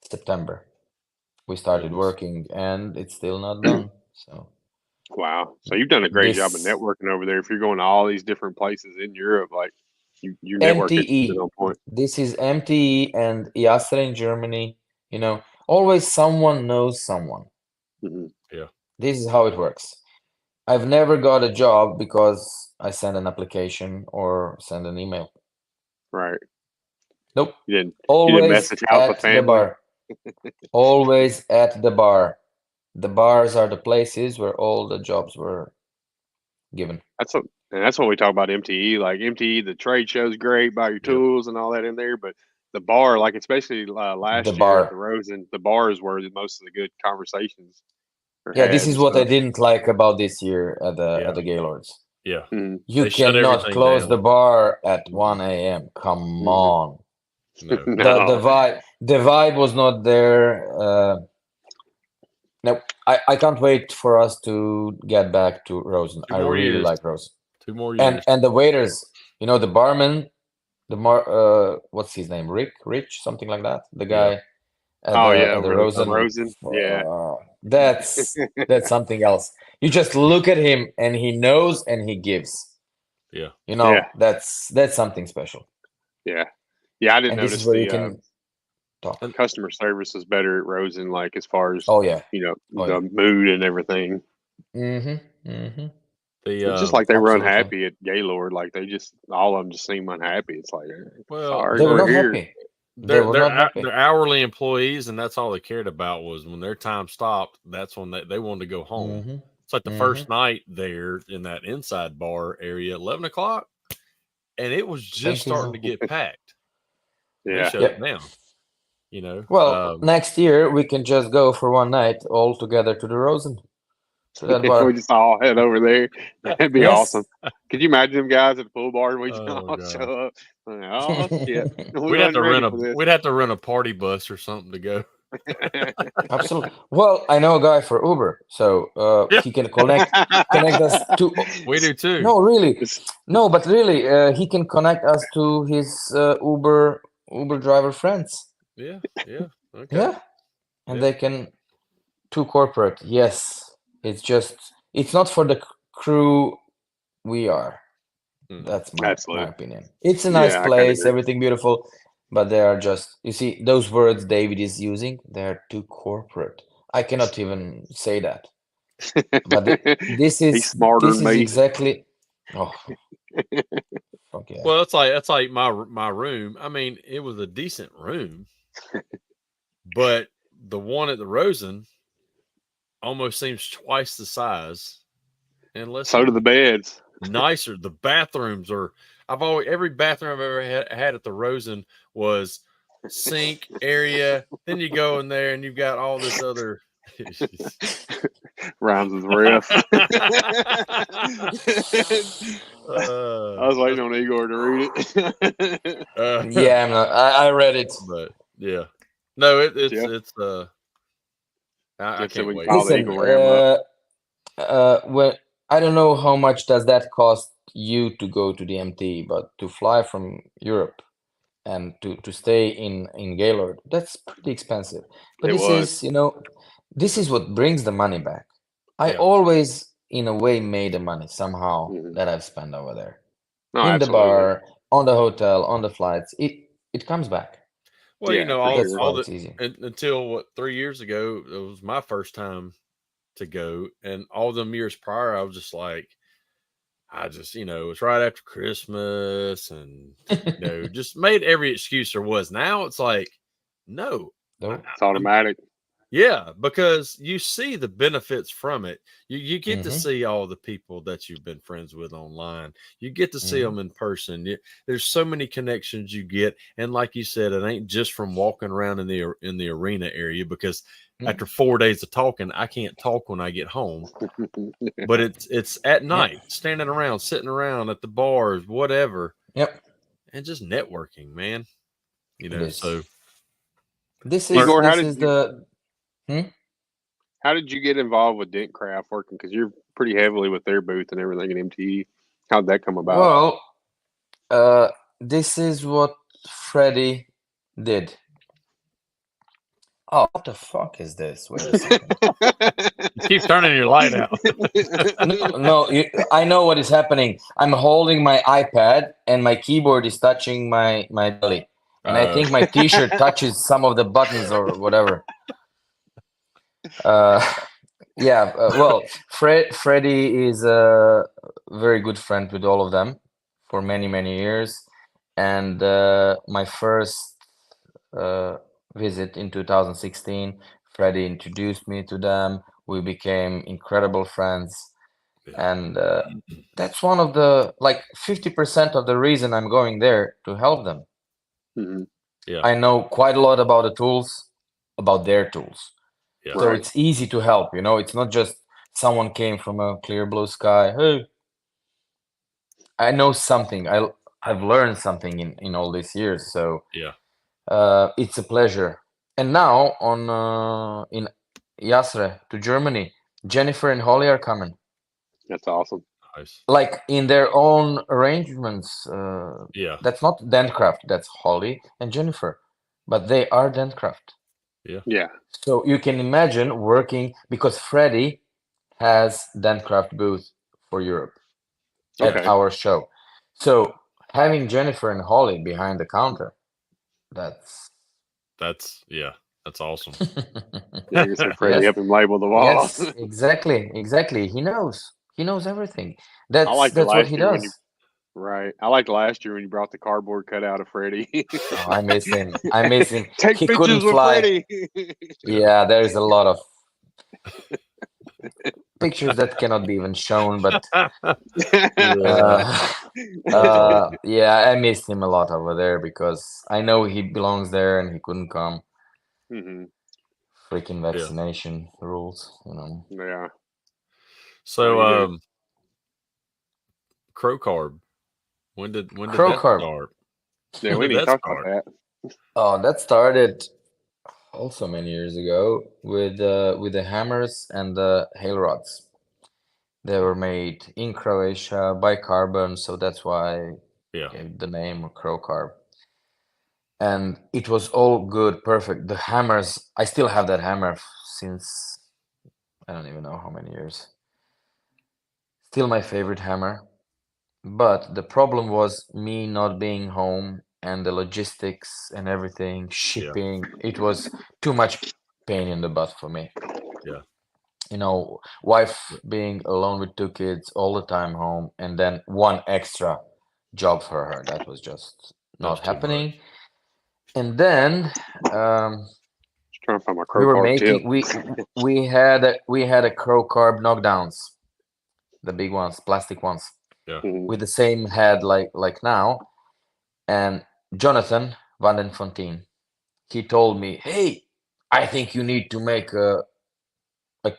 September. We started Goodness. working and it's still not done. So Wow. So you've done a great job of this networking over there. If you're going to all these different places in Europe, like your network has been MTE. on point. This is MTE and IASRE in Germany. Always someone knows someone. Mhm. Yeah. This is how it works. I've never got a job because I send an application or send an email. Right. Nope. You didn't Always message out with at the family. bar. Always at the bar. The bars are the places where all the jobs were given. That's what we talk about MTE. Like MTE, the trade show's great, buy your Yep. tools and all that in there, but the bar, like especially The last year at bar. the Rosen, the bars were most of the good conversations are Yeah, had this is and what I stuff. didn't like about this year at Yeah. the Gaylords. Yeah. Mhm. You They shut cannot everything close down. the bar at Mhm. 1 a.m. Come Mhm. on. No. The No. vibe was not there. No, I can't wait for us to get back to Rosen. 2 I more really years. like Rosen. 2 more And years. and the waiters, the barman, what's his name? Rich, something like that. The Yeah. guy at Oh the yeah, at the Rosen. Rosen. Yeah. That's something else. You just look at him and he knows and he gives. Yeah. Yeah. That's something special. Yeah. Yeah, I didn't And this is notice where you the can talk. customer service is better at Rosen, like as far as Oh yeah. the mood and everything. Mm-hmm. It's just like they run Absolutely. happy at Gaylord. Like they just all of them just seem unhappy. It's like, Well, sorry, They were we're not here. happy. They were not happy. They're hourly employees, and that's all they cared about was when their time stopped. That's when they wanted to go home. Mm-hmm. It's like the first night there in that inside bar area, 11 o'clock, and it was just starting to get packed. Yeah. They shut down. You know. Well, next year we can just go for one night all together to the Rosen. To that bar. We just all head over there. That'd be awesome. Could you imagine them guys at the pool bar and we just all show up? Oh shit! We'd have to rent a party bus or something to go. Absolutely. Well, I know a guy for Uber, so he can connect us to. We do too. No, really, no, but really, he can connect us to his Uber driver friends. Yeah, okay. Yeah, and they can too corporate. Yes. It's not for the crew we are. That's my opinion. It's a nice place, everything beautiful, but they are just, you see, those words David is using, they're too corporate. I cannot even say that. But this is exactly. Oh. Okay. Well, it's like my room. I mean, it was a decent room, but the one at the Rosen almost seems twice the size, and so do the beds. Nicer. The bathrooms are. Every bathroom I've ever had at the Rosen was sink area. Then you go in there and you've got all this other. Rhymes with riff. I was waiting on Igor to read it. I read it, but yeah, no, it's I can't wait. Listen, well, I don't know how much does that cost you to go to the MT, but to fly from Europe and to stay in Gaylord, that's pretty expensive. But this is what brings the money back. I always, in a way, made the money somehow that I've spent over there. In the bar, on the hotel, on the flights, it comes back. Well, until 3 years ago, it was my first time to go, and all them years prior, I was just like, it's right after Christmas, and just made every excuse there was. Now it's like, no, it's automatic. Yeah, because you see the benefits from it. You get to see all the people that you've been friends with online. You get to see them in person. There's so many connections you get, and like you said, it ain't just from walking around in the arena area. Because after 4 days of talking, I can't talk when I get home. But it's at night, standing around, sitting around at the bars, whatever. Yep, and just networking, man. So this is Igor, How did you get involved with Dentcraft working? Because you're pretty heavily with their booth and everything in MTE. How'd that come about? Well, this is what Freddie did. Oh, what the fuck is this? Wait a second. Keep turning your light out. No, I know what is happening. I'm holding my iPad and my keyboard is touching my belly. And I think my t-shirt touches some of the buttons or whatever. Well, Freddie is a very good friend with all of them for many, many years. And my first visit in 2016, Freddie introduced me to them. We became incredible friends. And that's one of the 50% of the reason I'm going there to help them. Yeah, I know quite a lot about the tools, about their tools. Yeah. So it's easy to help, it's not just someone came from a clear blue sky. Hey, I know something. I've learned something in all these years. So it's a pleasure. And now in IASRE to Germany, Jennifer and Holly are coming. That's awesome. Nice. Like in their own arrangements. That's not Dentcraft. That's Holly and Jennifer, but they are Dentcraft. Yeah. So you can imagine working, because Freddie has Dentcraft booth for Europe at our show. So having Jennifer and Holly behind the counter, that's awesome. I guess Freddie help him label the wall. Yes, exactly. He knows everything. That's what he does. Right. I liked last year when you brought the cardboard cutout of Freddie. I miss him. Take he pictures couldn't with fly. Freddie. Yeah, there is a lot of pictures that cannot be even shown, but Yeah. yeah, I missed him a lot over there because I know he belongs there and he couldn't come. Mhm. Freaking vaccination rules, you know. Yeah. So, What do you do? Cro Carb. When did Cro that Carb. start? Yeah, When we did need to that talk about start? that. Oh, that started also many years ago with the hammers and the hail rods. They were made in Croatia by Carbon, so that's why I Yeah. gave the name Cro Carb. And it was all good, perfect. The hammers, I still have that hammer since I don't even know how many years. Still my favorite hammer. But the problem was me not being home and the logistics and everything, shipping. It was too much pain in the butt for me. Yeah. You know, wife being alone with 2 kids all the time home, and then one extra job for her. That was just That was not too happening. much. And then Just trying to find my we Cro were Carb tip. making we had a Cro Carb knockdowns, the big ones, plastic ones, Yeah. Mhm. with the same head like now. And Jonathan Van den Fontaine, he told me, "Hey, I think you need to make a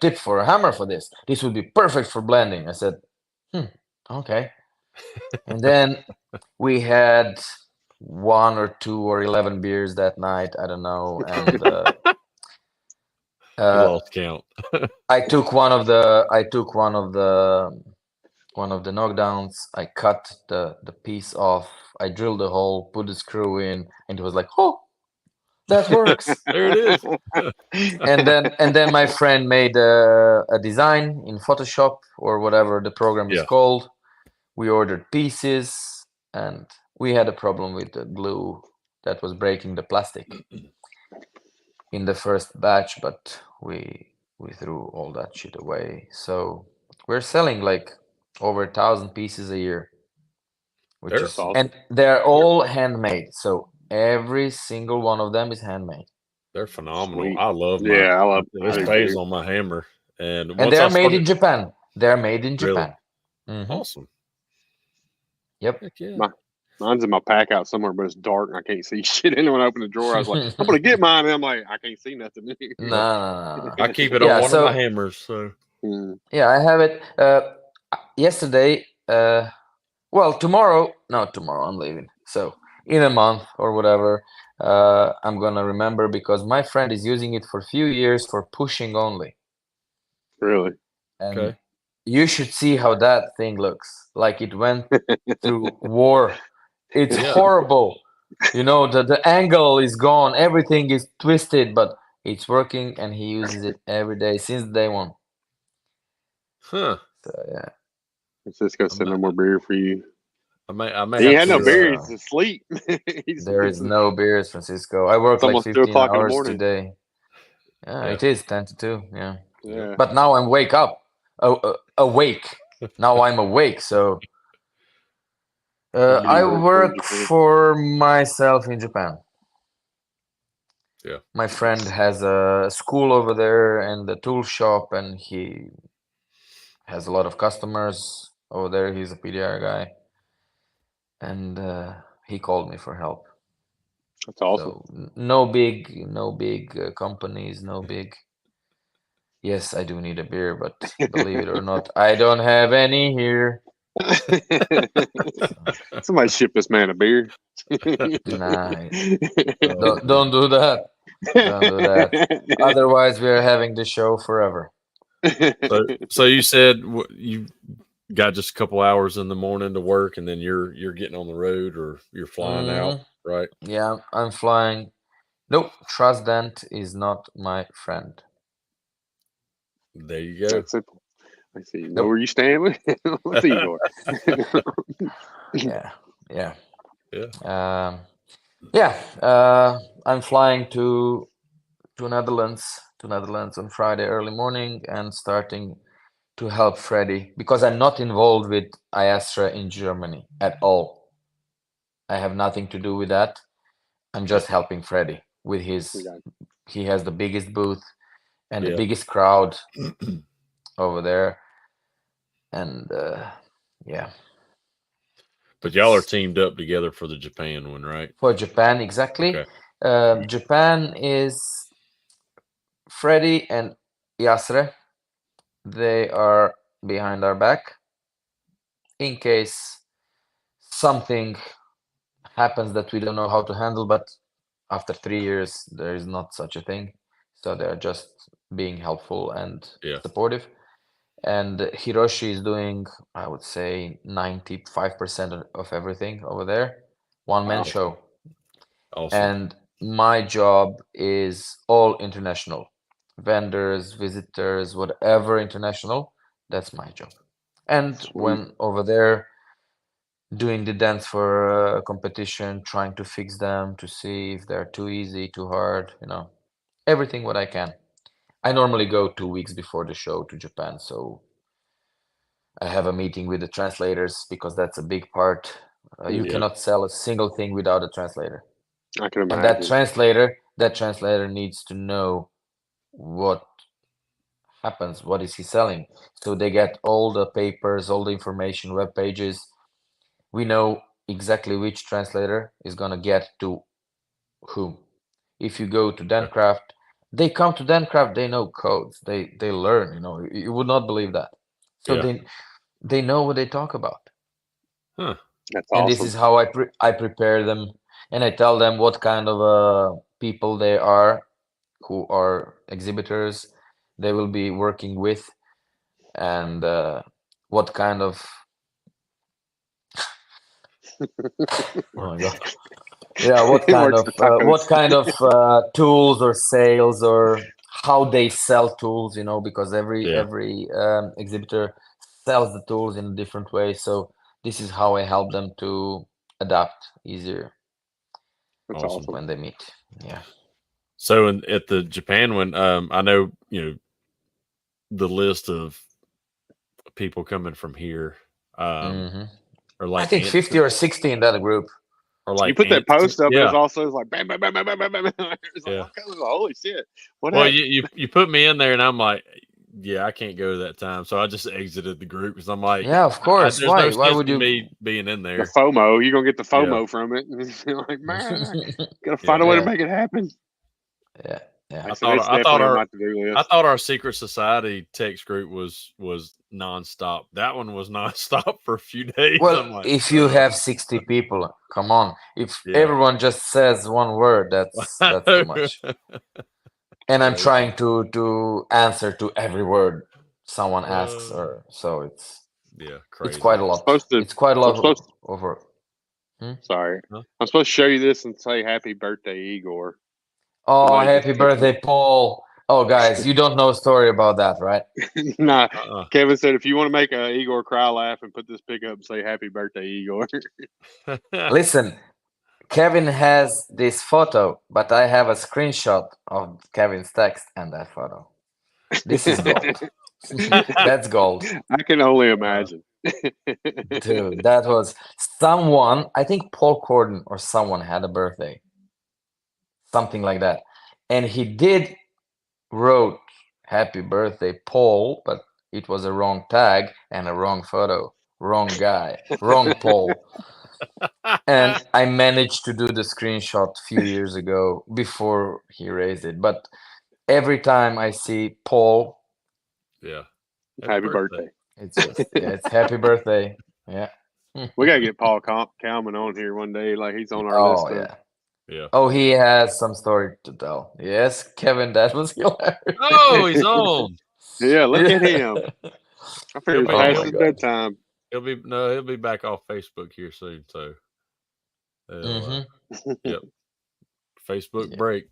tip for a hammer for this. This would be perfect for blending." I said, okay. And then we had 1 or 2 or 11 beers that night. I don't know. And You lost count. I took one of the knockdowns. I cut the piece off. I drilled a hole, put the screw in, and it was like, oh, that works. There it is. And then my friend made a design in Photoshop or whatever the program is Yeah. called. We ordered pieces, and we had a problem with the glue that was breaking the plastic in the first batch, but we threw all that shit away. So we're selling like over 1,000 pieces a year, which They're is, That's awesome. and they're all handmade. So every single one of them is handmade. they're phenomenal. Sweet. I love Yeah, I this do pays too. on my hammer. And And once I they're made started, in Japan. They're made in really Japan. Mhm. awesome. Yep. Heck yeah. Mine's in my pack out somewhere, but it's dark and I can't see shit in it. When I open the drawer, I was like, I'm gonna get mine. And I'm like, I can't see nothing in here. Nah. I keep it Yeah, on one of my so hammers. So Mm, yeah, I have it. Yesterday, well, tomorrow, not tomorrow, I'm leaving. So in a month or whatever, I'm gonna remember because my friend is using it for a few years for pushing only. really? And okay. you should see how that thing looks. Like it went through war. It's Yeah. horrible. You know, the angle is gone, everything is twisted, but it's working and he uses it every day since day one. Huh. So yeah. Cisco said no more beer for you. I may He have had no to. beer. He's asleep. There is no beers, Francisco. I work It's like almost 2 15 o'clock in the hours morning. today. Yeah, Yeah. it is 10 to 2. Yeah. Yeah. But now I'm wake up. Awake. Now I'm awake. So I Work for work Japan. for myself in Japan. Yeah. My friend has a school over there and a tool shop, and he has a lot of customers over there. He's a PDR guy, and he called me for help. That's awesome. So no big companies, no big. Yes, I do need a beer, but believe it or not, I don't have any here. Somebody ship this man a beer. Nah, don't do that. Don't do that. Otherwise, we're having the show forever. So you said you got just a couple hours in the morning to work, and then you're getting on the road or you're flying out, right? Yeah, I'm flying. Nope, Trustdent is not my friend. There you go. That's simple. I see. You know Nope. where you stand with? What's Igor? Yeah, yeah. Yeah. I'm flying to Netherlands on Friday early morning and starting to help Freddy because I'm not involved with IASRE in Germany at all. I have nothing to do with that. I'm just helping Freddy with he has the biggest booth and the Yeah. biggest crowd over there, and yeah. But y'all are teamed up together for the Japan one, right? For Japan, exactly. Okay. Japan is Freddie and IASRE. They are behind our back in case something happens that we don't know how to handle. But after 3 years, there is not such a thing. So they're just being helpful and Yeah. supportive. And Hiroshi is doing, I would say, 95% of everything over there. One-man Wow. show. Awesome. And my job is all international. Vendors, visitors, whatever international, that's my job. And Sweet. when over there doing the dance for competition, trying to fix them to see if they're too easy, too hard, everything what I can. I normally go 2 weeks before the show to Japan, so I have a meeting with the translators because that's a big part. You Yeah. cannot sell a single thing without a translator. I can And imagine. that translator needs to know what happens, what is he selling. So they get all the papers, all the information, web pages. We know exactly which translator is gonna get to whom. If you go to Dencraft, they come to Dencraft, they know codes. They learn, you would not believe that. So Yeah. they know what they talk about. Huh. That's And awesome. this is how I prepare them, and I tell them what kind of people they are, who are exhibitors they will be working with, and what kind of oh my god, yeah, It works for what tacos. kind of tools or sales or how they sell tools, because every Yeah. exhibitor sells the tools in a different way. So this is how I help them to adapt easier That's Awesome. awesome. when they meet. Yeah. So at the Japan one, I know, the list of people coming from here, Mhm. or I like think ants, 50 or 60 in that group. or You like put that ants. post up, and Yeah. it's also like bam, bam, bam, bam, bam, bam, bam. It's like, Yeah. okay, holy shit, what Well, happened? you put me in there, and I'm like, yeah, I can't go that time, so I just exited the group because I'm like, Yeah, of course. there's no Why sense would in you? me being in The there. FOMO, you're gonna get the Yeah. FOMO from it. You're like, man, I gotta Yeah. find a way to Yeah, make it happen. yeah, yeah. Like I said, it's definitely on my to-do I list. thought our secret society text group was nonstop. That one was nonstop for a few days. Well, I'm like, if you have 60 people, come on. If yeah. everyone just says one word, that's too much. And I'm Crazy. trying to answer to every word someone asks, Uh, or so it's crazy. quite a lot. Supposed to. It's quite a I'm lot supposed. of work. Sorry, Huh? I'm supposed to show you this and say happy birthday, Igor. Oh, Somebody just happy texted me. birthday, Paul. Oh, guys, you don't know a story about that, right? Nah, Uh-uh. Kevin said if you want to make a Igor cry laugh and put this pic up and say happy birthday, Igor. Listen, Kevin has this photo, but I have a screenshot of Kevin's text and that photo. This is gold. That's gold. I can only imagine. Dude, that was someone, I think Paul Corden or someone had a birthday. Something like that. And he did wrote happy birthday, Paul, but it was a wrong tag and a wrong photo. Wrong guy. Wrong Paul. And I managed to do the screenshot a few years ago before he raised it. But every time I see Paul, Yeah. Happy birthday. it's just, yeah, it's happy birthday. Yeah. We gotta get Paul Kalman on here one day. Like he's on our Oh, list. yeah. Yeah. Oh, he has some story to tell. Yes, Kevin, that was hilarious. Oh, he's on. Yeah, look at him. I figured He'll past my his God. bedtime. he'll be back off Facebook here soon. So, yep. Facebook Yeah. break.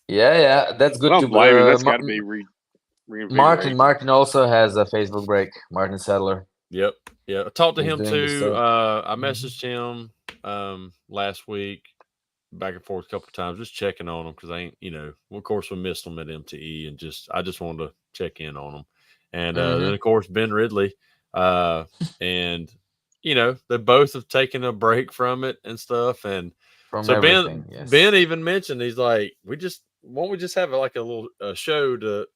Yeah, that's I good don't to blame him. That's got to be reinvigorating. Martin also has a Facebook break. Martin Sadler. Yep. Yeah. I talked to He's him doing the too. stuff. I messaged him last week, back and forth a couple of times, just checking on him because I ain't, of course we missed him at MTE, and I just wanted to check in on him. And then of course Ben Ridley, and they both have taken a break from it and stuff. And From so everything, yes. Ben even mentioned, he's like, won't we just have like a little show to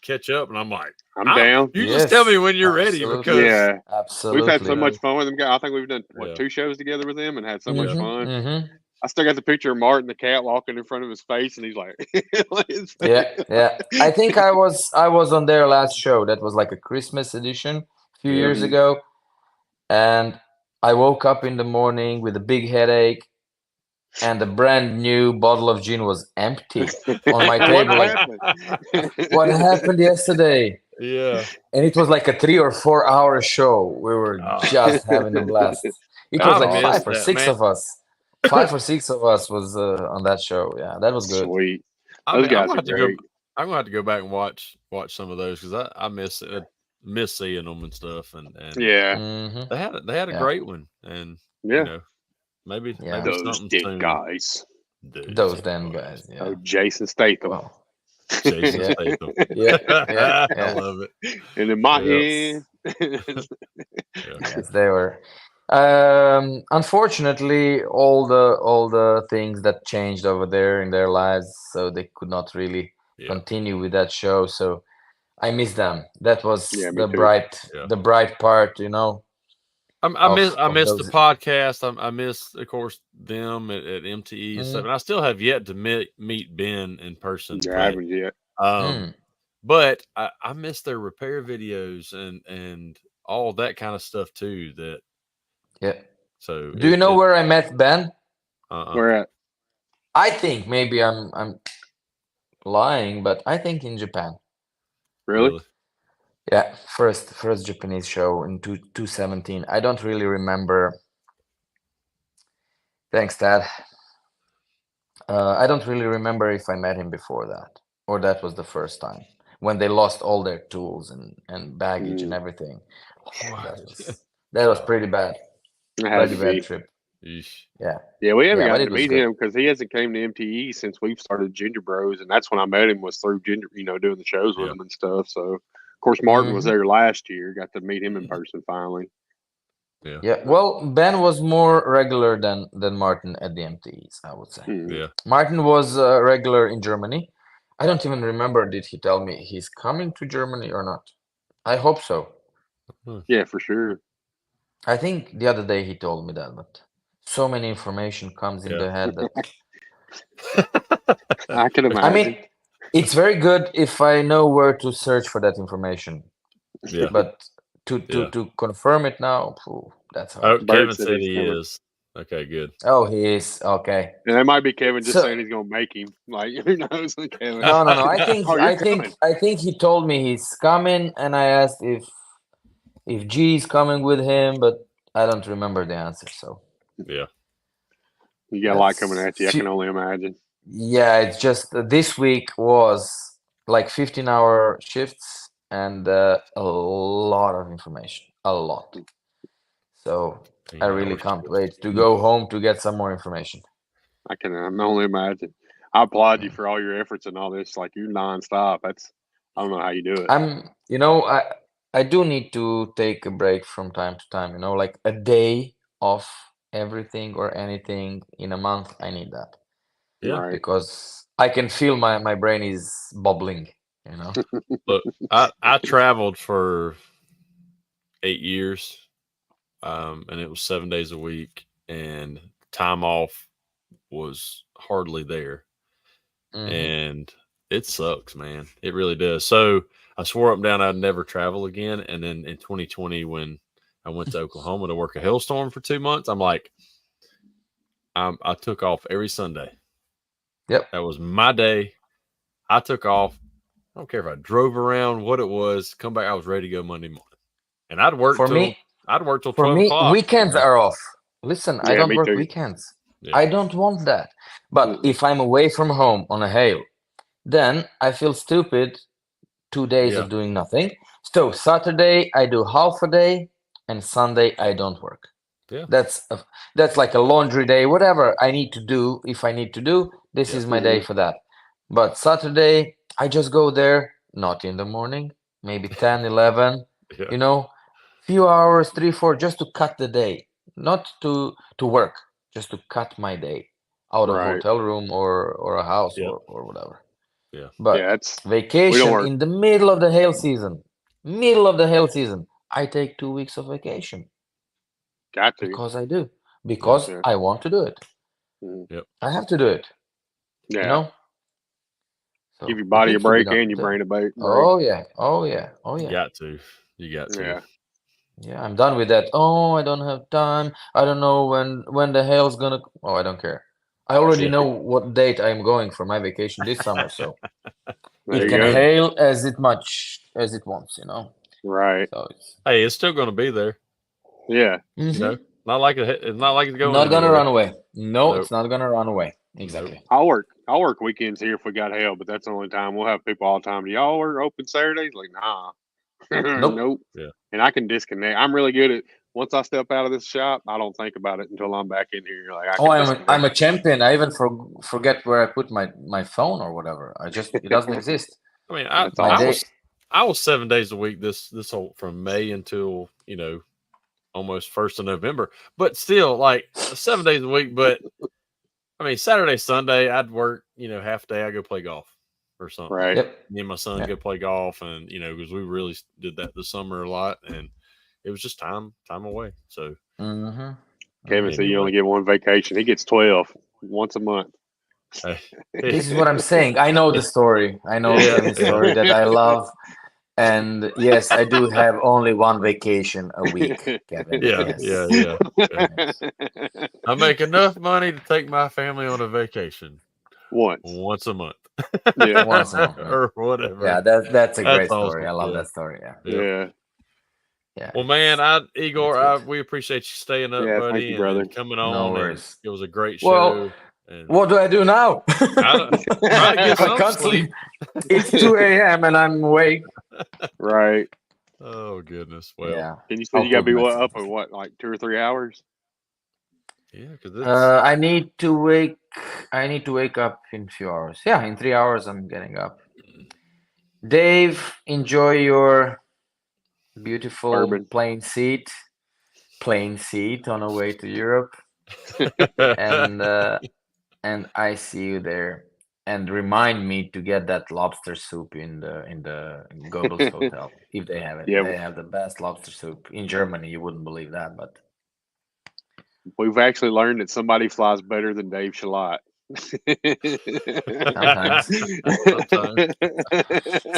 catch up, and I'm like, I'm down. You just tell me when you're ready absolutely. because Absolutely. We've had so much fun with them guys. I think we've done Yeah. 2 shows together with them and had so much fun. Mhm. I still got the picture of Martin the cat walking in front of his face, and he's like, Yeah. I think I was on their last show. That was like a Christmas edition a few years ago, and I woke up in the morning with a big headache, and the brand new bottle of gin was empty on my table. What Like, happened? what happened yesterday? Yeah. And it was like a 3 or 4 hour show. We were just having a blast. It was like 5 or 6 of us. 5 or 6 of us was on that show. Yeah, that was good. Sweet. I'm Those guys gonna are have to great. I'm gonna have to go back and watch some of those because I miss seeing them and stuff. And Yeah, they had a great one, and yeah. you know, maybe Those something dead soon. guys. Those damn guys. Yeah. Oh, Jason Statham. Well, Jason Yeah. Statham. Yeah. I love it. And in my Yeah. end, Yes, they were. Unfortunately, all the things that changed over there in their lives, so they could not really continue with that show. So I miss them. That was Yeah, me the too. bright part, you know. I miss those- the podcast. I miss, of course, them at MTE and stuff. And I still have yet to meet Ben in person. Yeah, I haven't yet. But I miss their repair videos and all that kind of stuff too. That So do you know where I met Ben? Where at? I think maybe I'm lying, but I think in Japan. Really? Yeah, first Japanese show in 2017. I don't really remember. Thanks, Dad. I don't really remember if I met him before that, or that was the first time when they lost all their tools and baggage and everything. That was pretty bad. Pretty bad trip. Yeah. Yeah, we haven't gotten but to it was meet good. him because he hasn't came to MTE since we've started Ginger Bros, and that's when I met him was through Ginger, doing the shows with him and stuff. So, of course, Martin was there last year. Got to meet him in person finally. Yeah. Well, Ben was more regular than Martin at the MTEs, I would say. Yeah. Martin was regular in Germany. I don't even remember. Did he tell me he's coming to Germany or not? I hope so. Yeah, for sure. I think the other day he told me that, but so many information comes in the head that I can imagine. I mean, it's very good if I know where to search for that information. Yeah. But to confirm it now, that's hard. Oh, Kevin said he is. Okay, good. Oh, he is. Okay. And that might be Kevin just saying he's gonna make him. Like, who knows? Kevin. No. I think coming. I think he told me he's coming, and I asked if G is coming with him, but I don't remember the answer. So yeah, you got a lot coming at you. I can only imagine. Yeah, it's just this week was like 15-hour shifts and a lot of information, a lot. So I really can't wait to go home to get some more information. I can only imagine. I applaud you for all your efforts and all this. Like, you're nonstop. I don't know how you do it. I do need to take a break from time to time, like a day off everything or anything in a month. I need that. Yeah. Right. Because I can feel my brain is bubbling, Look, I traveled for 8 years, and it was 7 days a week, and time off was hardly there. And it sucks, man. It really does. So I swore up and down I'd never travel again. And then in 2020, when I went to Oklahoma to work a hailstorm for 2 months, I'm like, I took off every Sunday. Yep. That was my day. I took off. I don't care if I drove around, what it was, come back. I was ready to go Monday morning. And I'd work till 12 o'clock. Weekends are off. Listen, I don't work too. weekends. Yeah. I don't want that. But if I'm away from home on a hail, then I feel stupid 2 days of doing nothing. So Saturday I do half a day, and Sunday I don't work. Yeah. That's like a laundry day, whatever I need to do. If I need to do, this is my day for that. But Saturday I just go there, not in the morning, maybe 10, 11, few hours, 3, 4, just to cut the day, not to work, just to cut my day out of hotel room or a house or whatever. Yeah. But Yeah, it's vacation work. in the middle of the hail season. I take 2 weeks of vacation got to. because I do. Because Yeah. I want to do it. Mhm. Yep. I have to do it. Yeah. You know? So Give your body a vacation we break don't and your do. brain a break. Oh yeah. Oh yeah. Oh You yeah. got to. You got to. Yeah. Yeah, I'm done with that. Oh, I don't have time. I don't know when the hail's gonna. Oh, I don't care. I already Yeah. know what date I'm going for my vacation this summer, so There it you can go. hail as much as it wants, you know. Right. So it's Hey, it's still going to be there. Yeah. You know, not like it's not like it's going not gonna anywhere. run away. No, Nope. it's not gonna run away. Exactly. I'll work weekends here if we got hail, but that's the only time we'll have people all the time. Do y'all work open Saturdays? Like, nah. Nope. Nope. Yeah. And I can disconnect. I'm really good at once I step out of this shop, I don't think about it until I'm back in here. Like I Oh, can I'm disconnect. a champion. I even forget where I put my phone or whatever. It doesn't exist. I mean, That's My awesome. day. I was 7 days a week this whole from May until almost 1st of November. But still, like 7 days a week. But I mean, Saturday, Sunday, I'd work. Half day. I go play golf or something. Right. Yep. Me and my son Yeah. go play golf, and because we really did that this summer a lot, and it was just time away. So Mm-hmm. Kevin said you Anyway. only get one vacation. He gets 12 once a month. This is what I'm saying. I know the story. I know Yeah, Kevin's yeah. story that I love. And yes, I do have only one vacation a week, Kevin. Yeah, Yes. yeah. Yes. I make enough money to take my family on a vacation once a month. Yeah. Once a month. Or whatever. Yeah, that's a great awesome. story. I love Yeah. that story. Yeah. Yeah. Yeah. Well, man, Igor, That's good. we appreciate you staying up, Yeah, buddy, thank you, brother. and coming No on. worries. And it was a great show. Well, and what do I do now? try to get I some can't sleep. It's 2 a.m. and I'm awake. Right. Oh goodness. Well, Yeah. And you said you got to be up in what, like 2 or 3 hours? yeah, because I need to wake up in a few hours. Yeah, in 3 hours I'm getting up. Dave, enjoy your beautiful Bourbon. plain seat on the way to Europe, and I see you there. And remind me to get that lobster soup in the Goebbels Hotel if they have it. Yeah. They have the best lobster soup in Germany. You wouldn't believe that, but We've actually learned that somebody flies better than Dave Shalott.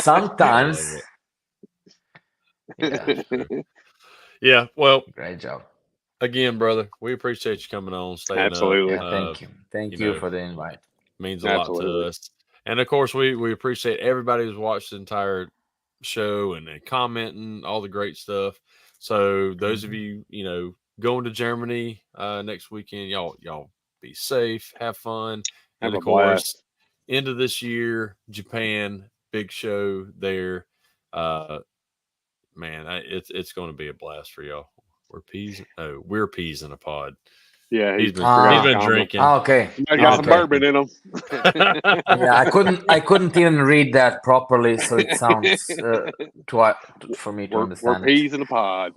sometimes. Yeah. Yeah. Well, Great job. Again, brother, we appreciate you coming on, staying Absolutely. up. Yeah, thank you for the invite. Means a lot to us. And of course, we appreciate everybody who's watched the entire show and commenting, all the great stuff. So those of you, going to Germany next weekend, y'all be safe, have fun. Have and a of course, blast. End of this year, Japan, big show there. Man, it's going to be a blast for y'all. We're peas in a pod. Yeah, he's been drinking. Okay, I got some bourbon in them. Yeah, I couldn't even read that properly, so it sounds for me to understand. We're peas in a pod.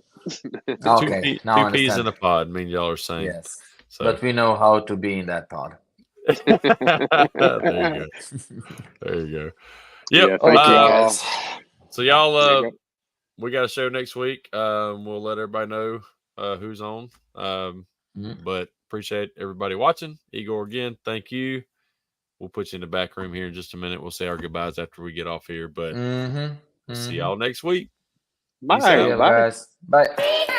Okay, now two peas in a pod. Mean y'all are saying. Yes, so. But we know how to be in that pod. There you go. There you go. Yep. Yeah, thank you guys. So y'all, we got a show next week. We'll let everybody know who's on. But appreciate everybody watching. Igor, again, thank you. We'll put you in the back room here in just a minute. We'll say our goodbyes after we get off here. But we'll see y'all next week. Bye, guys. Bye.